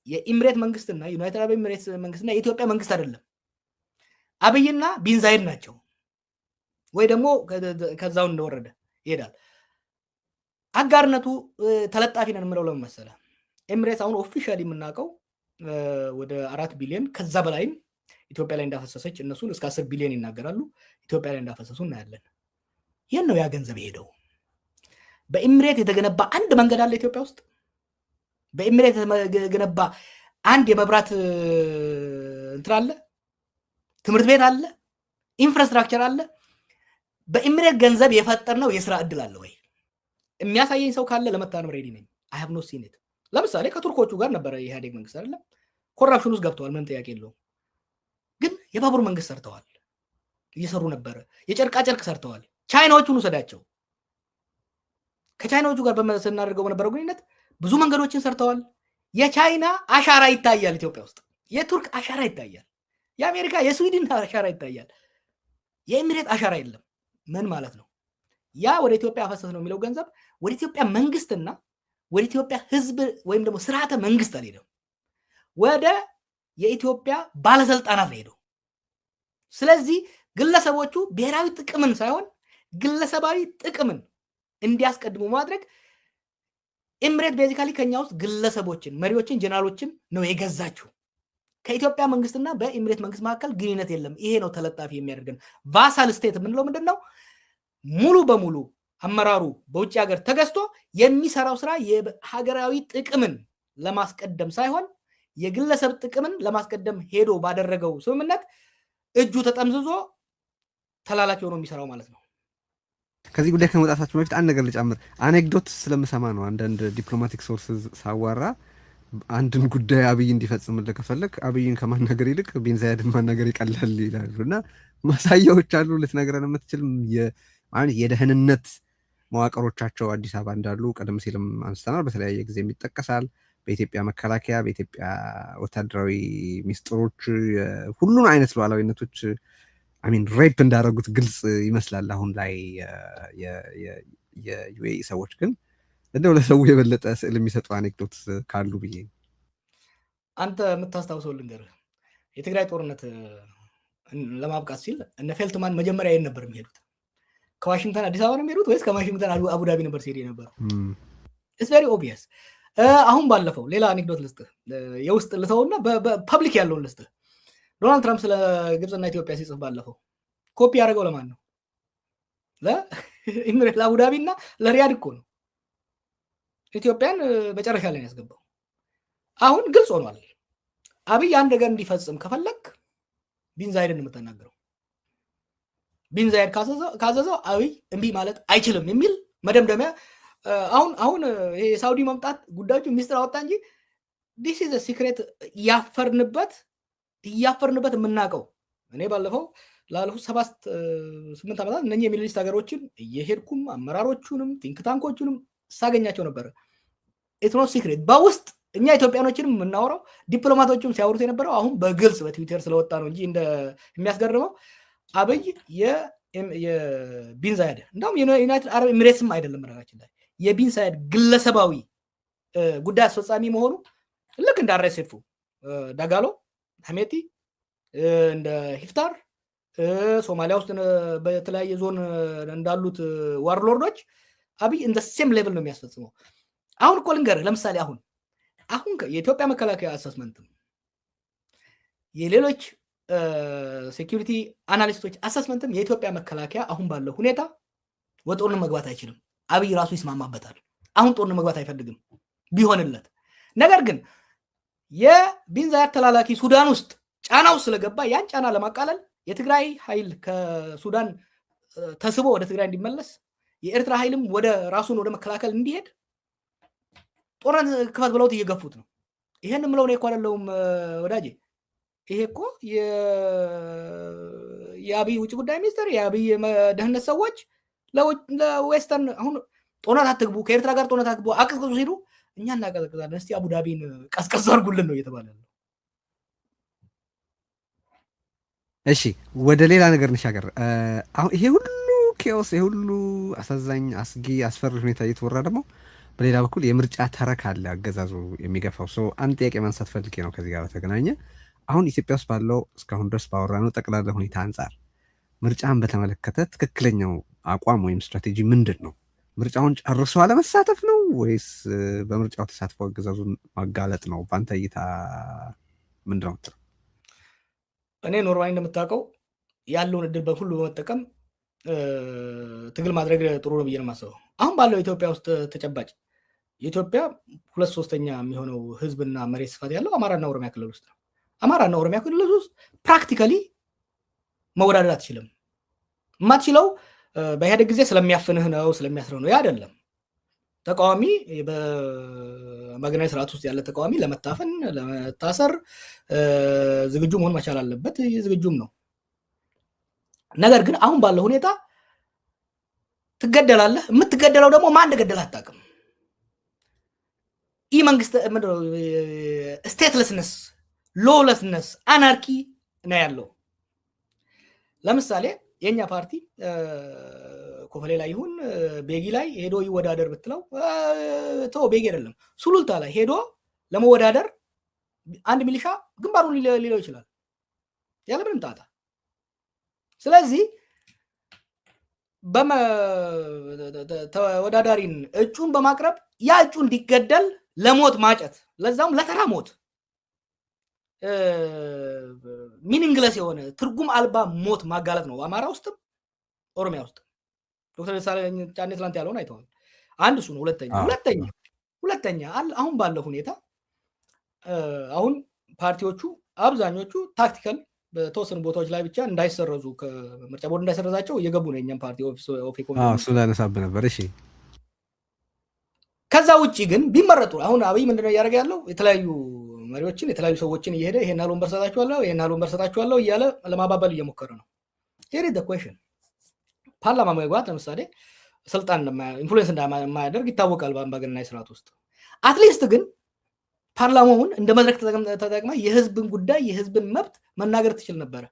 S2: የኢምሬት መንግስትና ዩናይትድ አረብ ኤምሬትስ መንግስትና የኢትዮጵያ መንግስት አይደለም። አብይና ቢን ዛይድ ናቸው፣ ወይ ደግሞ ከዛው እንደወረደ ይሄዳል። አጋርነቱ ተለጣፊ ነን የምለው ለምን መሰለህ? ኤምሬትስ አሁን ኦፊሻሊ የምናውቀው ወደ 4 ቢሊዮን ከዛ በላይም ኢትዮጵያ ላይ እንዳፈሰሰች እነሱን እስከ 10 ቢሊዮን ይናገራሉ። ኢትዮጵያ ላይ እንዳፈሰሱ እናያለን። ይህን ነው ያ ገንዘብ ሄደው። በኤምሬት የተገነባ አንድ መንገድ አለ ኢትዮጵያ ውስጥ? በኤምሬት የተገነባ አንድ የመብራት እንትን አለ? ትምህርት ቤት አለ? ኢንፍራስትራክቸር አለ? በኤምሬት ገንዘብ የፈጠርነው የስራ እድል አለ ወይ? የሚያሳየኝ ሰው ካለ ለመታረም ሬዲ ነኝ። አይ ሃቭ ኖት ሲን ኢት። ለምሳሌ ከቱርኮቹ ጋር ነበረ የኢህአዴግ መንግስት አይደለም? ኮራፕሽን ውስጥ ገብተዋል፣ ምንም ጥያቄ የለውም። ግን የባቡር መንግስት ሰርተዋል፣ እየሰሩ ነበረ። የጨርቃጨርቅ ሰርተዋል። ቻይናዎቹን ውሰዳቸው። ከቻይናዎቹ ጋር ስናደርገው በነበረው ግንኙነት ብዙ መንገዶችን ሰርተዋል። የቻይና አሻራ ይታያል ኢትዮጵያ ውስጥ፣ የቱርክ አሻራ ይታያል፣ የአሜሪካ የስዊድን አሻራ ይታያል። የኤሚሬት አሻራ የለም። ምን ማለት ነው? ያ ወደ ኢትዮጵያ አፈሰስ ነው የሚለው ገንዘብ ወደ ኢትዮጵያ መንግስትና ወደ ኢትዮጵያ ህዝብ ወይም ደግሞ ስርዓተ መንግስት አልሄደም፣ ወደ የኢትዮጵያ ባለስልጣናት ነው ሄደው። ስለዚህ ግለሰቦቹ ብሔራዊ ጥቅምን ሳይሆን ግለሰባዊ ጥቅምን እንዲያስቀድሙ ማድረግ ኤምሬት ቤዚካሊ ከኛ ውስጥ ግለሰቦችን፣ መሪዎችን፣ ጀነራሎችን ነው የገዛችው። ከኢትዮጵያ መንግስትና በኤምሬት መንግስት መካከል ግንኙነት የለም። ይሄ ነው ተለጣፊ የሚያደርገን። ቫሳል ስቴት የምንለው ምንድን ነው? ሙሉ በሙሉ አመራሩ በውጭ ሀገር ተገዝቶ የሚሰራው ስራ የሀገራዊ ጥቅምን ለማስቀደም ሳይሆን የግለሰብ ጥቅምን ለማስቀደም ሄዶ ባደረገው ስምምነት እጁ ተጠምዝዞ ተላላኪ ሆኖ የሚሰራው ማለት ነው።
S1: ከዚህ ጉዳይ ከመውጣታችን በፊት አንድ ነገር ልጨምር። አኔክዶት ስለምሰማ ነው። አንዳንድ ዲፕሎማቲክ ሶርስስ ሳዋራ አንድን ጉዳይ አብይ እንዲፈጽምልህ ከፈለግ አብይን ከማናገር ይልቅ ቢን ዛይድን ማናገር ይቀላል ይላሉ። እና ማሳያዎች አሉ ልትነግረን የምትችል የደህንነት መዋቅሮቻቸው አዲስ አበባ እንዳሉ ቀደም ሲልም አንስተናል። በተለያየ ጊዜ ይጠቀሳል። በኢትዮጵያ መከላከያ፣ በኢትዮጵያ ወታደራዊ ሚስጥሮች ሁሉን አይነት ሉዓላዊነቶች አሚን ሬፕ እንዳደረጉት ግልጽ ይመስላል። አሁን ላይ የዩኤኢ ሰዎች ግን እንደው ለሰው የበለጠ ስዕል የሚሰጡ አኔክዶት ካሉ ብዬ
S2: አንተ የምታስታውሰው ልንገርህ። የትግራይ ጦርነት ለማብቃት ሲል እነ ፌልትማን መጀመሪያ የት ነበር የሚሄዱት? ከዋሽንግተን አዲስ አበባ ነው የሚሄዱት ወይስ ከዋሽንግተን አቡዳቢ ነበር ሲሄድ የነበረው? ኢትስ ቬሪ ኦብቪየስ። አሁን ባለፈው ሌላ አኔክዶት ልስጥህ፣ የውስጥ ልተውና በፐብሊክ ያለውን ልስጥህ። ዶናልድ ትራምፕ ስለ ግብፅና ኢትዮጵያ ሲጽፍ ባለፈው ኮፒ ያደረገው ለማን ነው? ለአቡዳቢ እና ለሪያድ እኮ ነው። ኢትዮጵያን መጨረሻ ላይ ያስገባው። አሁን ግልጽ ሆኗል። አብይ አንድ ነገር እንዲፈጽም ከፈለግ ቢን ዛይድን የምትናገረው። ቢን ዛይድ ካዘዘው አብይ እምቢ ማለት አይችልም የሚል መደምደሚያ። አሁን የሳውዲ መምጣት ጉዳዮቹ ሚስጥር አወጣ እንጂ ዲስ ኢዝ ሲክሬት እያፈርንበት የምናውቀው። እኔ ባለፈው ላለፉት 7-8 ዓመታት እነኚህ የሚድል ኢስት ሀገሮችን እየሄድኩም አመራሮቹንም ቲንክ ታንኮቹንም ሳገኛቸው ነበረ። ኢትስ ኖት ሲክሬት። በውስጥ እኛ ኢትዮጵያኖችንም የምናወራው ዲፕሎማቶችም ሲያወሩት የነበረው አሁን በግልጽ በትዊተር ስለወጣ ነው እንጂ የሚያስገርመው አብይ የቢን ዛይድ እንደውም የዩናይትድ አረብ ኤሚሬትስም አይደለም ነገራችን ላይ የቢን ዛይድ ግለሰባዊ ጉዳይ አስፈጻሚ መሆኑ ልክ እንደ አርኤስኤፍ ዳጋሎ ሐሜቲ እንደ ሂፍታር ሶማሊያ ውስጥ በተለያየ ዞን እንዳሉት ዋርሎርዶች አብይ እንደ ሴም ሌቭል ነው የሚያስፈጽመው። አሁን እኮ ልንገርህ፣ ለምሳሌ አሁን የኢትዮጵያ መከላከያ አሰስመንትም የሌሎች ሴኪሪቲ አናሊስቶች አሰስመንትም የኢትዮጵያ መከላከያ አሁን ባለው ሁኔታ ወደ ጦርነት መግባት አይችልም። አብይ ራሱ ይስማማበታል። አሁን ጦርነት መግባት አይፈልግም ቢሆንለት። ነገር ግን የቢን ዛይድ ተላላኪ ሱዳን ውስጥ ጫና ውስጥ ስለገባ ያን ጫና ለማቃለል የትግራይ ኃይል ከሱዳን ተስቦ ወደ ትግራይ እንዲመለስ የኤርትራ ኃይልም ወደ ራሱን ወደ መከላከል እንዲሄድ ጦርነት ክፈት ብለውት እየገፉት ነው። ይሄን ምለው ነው እኮ አይደለም ወዳጄ። ይሄ እኮ የአብይ ውጭ ጉዳይ ሚኒስትር የአብይ ደህንነት ሰዎች ለዌስተርን አሁን ጦርነት አትግቡ፣ ከኤርትራ ጋር ጦርነት አትግቡ አቅዝቅዙ ሲሉ እኛ እናቀዘቅዛለን፣ እስቲ አቡዳቢን ቀዝቀዝ አድርጉልን ነው እየተባለ ነው።
S1: እሺ ወደ ሌላ ነገር እንሻገር። አሁን ይሄ ሁሉ ኬኦስ፣ ይሄ ሁሉ አሳዛኝ፣ አስጊ፣ አስፈሪ ሁኔታ እየተወራ ደግሞ በሌላ በኩል የምርጫ ተረክ አለ አገዛዙ የሚገፋው ሰው። አንድ ጥያቄ ማንሳት ፈልጌ ነው ከዚህ ጋር በተገናኘ አሁን ኢትዮጵያ ውስጥ ባለው እስካሁን ድረስ ባወራነው ጠቅላላ ሁኔታ አንጻር ምርጫን በተመለከተ ትክክለኛው አቋም ወይም ስትራቴጂ ምንድን ነው? ምርጫውን ጨርሶ አለመሳተፍ ነው ወይስ በምርጫው ተሳትፎ አገዛዙን ማጋለጥ ነው? በአንተ እይታ ምንድን ነው?
S2: እኔ ኖርማሊ እንደምታውቀው ያለውን እድል በሁሉ በመጠቀም ትግል ማድረግ ጥሩ ነው ብዬ ነው የማስበው። አሁን ባለው ኢትዮጵያ ውስጥ ተጨባጭ የኢትዮጵያ 2/3 የሚሆነው ህዝብና መሬት ስፋት ያለው አማራና ኦሮሚያ ክልል ውስጥ ነው። አማራና ኦሮሚያ ክልል ውስጥ ፕራክቲካሊ መወዳደር አትችልም። የማትችለው በኢህአዴግ ጊዜ ስለሚያፍንህ ነው ስለሚያስረው ነው አይደለም። ተቃዋሚ በአገናዊ ስርዓት ውስጥ ያለ ተቃዋሚ ለመታፈን ለመታሰር ዝግጁ መሆን መቻል አለበት። ዝግጁም ነው። ነገር ግን አሁን ባለው ሁኔታ ትገደላለህ። የምትገደለው ደግሞ ማን እንደገደለህ አታውቅም። ይህ መንግስት ስቴትለስነስ፣ ሎለስነስ፣ አናርኪ ነው ያለው። ለምሳሌ የኛ ፓርቲ ኮፈሌ ላይ ይሁን ቤጊ ላይ ሄዶ ይወዳደር ብትለው ተው፣ ቤጊ አይደለም ሱሉልታ ላይ ሄዶ ለመወዳደር አንድ ሚሊሻ ግንባሩን ሊለው ይችላል ያለምንም ጣጣ። ስለዚህ ተወዳዳሪን እጩን በማቅረብ ያ እጩ እንዲገደል ለሞት ማጨት፣ ለዛም ለተራ ሞት ሚኒንግለስ የሆነ ትርጉም አልባ ሞት ማጋለጥ ነው። አማራ ውስጥም ኦሮሚያ ውስጥም ዶክተር ደሳለኝ ጫኔ ትላንት ያለውን አይተዋል። አንድ እሱ ነው። ሁለተኛ አሁን ባለው ሁኔታ አሁን ፓርቲዎቹ አብዛኞቹ ታክቲካል በተወሰኑ ቦታዎች ላይ ብቻ እንዳይሰረዙ ከምርጫ ቦርድ እንዳይሰረዛቸው እየገቡ ነው የኛም ፓርቲ ኦፌኮ
S1: እሱ ላነሳብ ነበር። እሺ
S2: ከዛ ውጪ ግን ቢመረጡ አሁን አብይ ምንድነው እያደረገ ያለው? የተለያዩ መሪዎችን የተለያዩ ሰዎችን እየሄደ ይሄን ያህል ወንበር ሰጣችኋለሁ እያለ ለማባበል እየሞከረ ነው። ሄር ኢዝ ዘ ኩዌስችን። ፓርላማ መግባት ለምሳሌ ስልጣን ኢንፍሉዌንስ እንደማያደርግ ይታወቃል በአምባገነናዊ ስርዓት ውስጥ። አትሊስት ግን ፓርላማውን እንደ መድረክ ተጠቅማ የህዝብን ጉዳይ የህዝብን መብት መናገር ትችል ነበረ።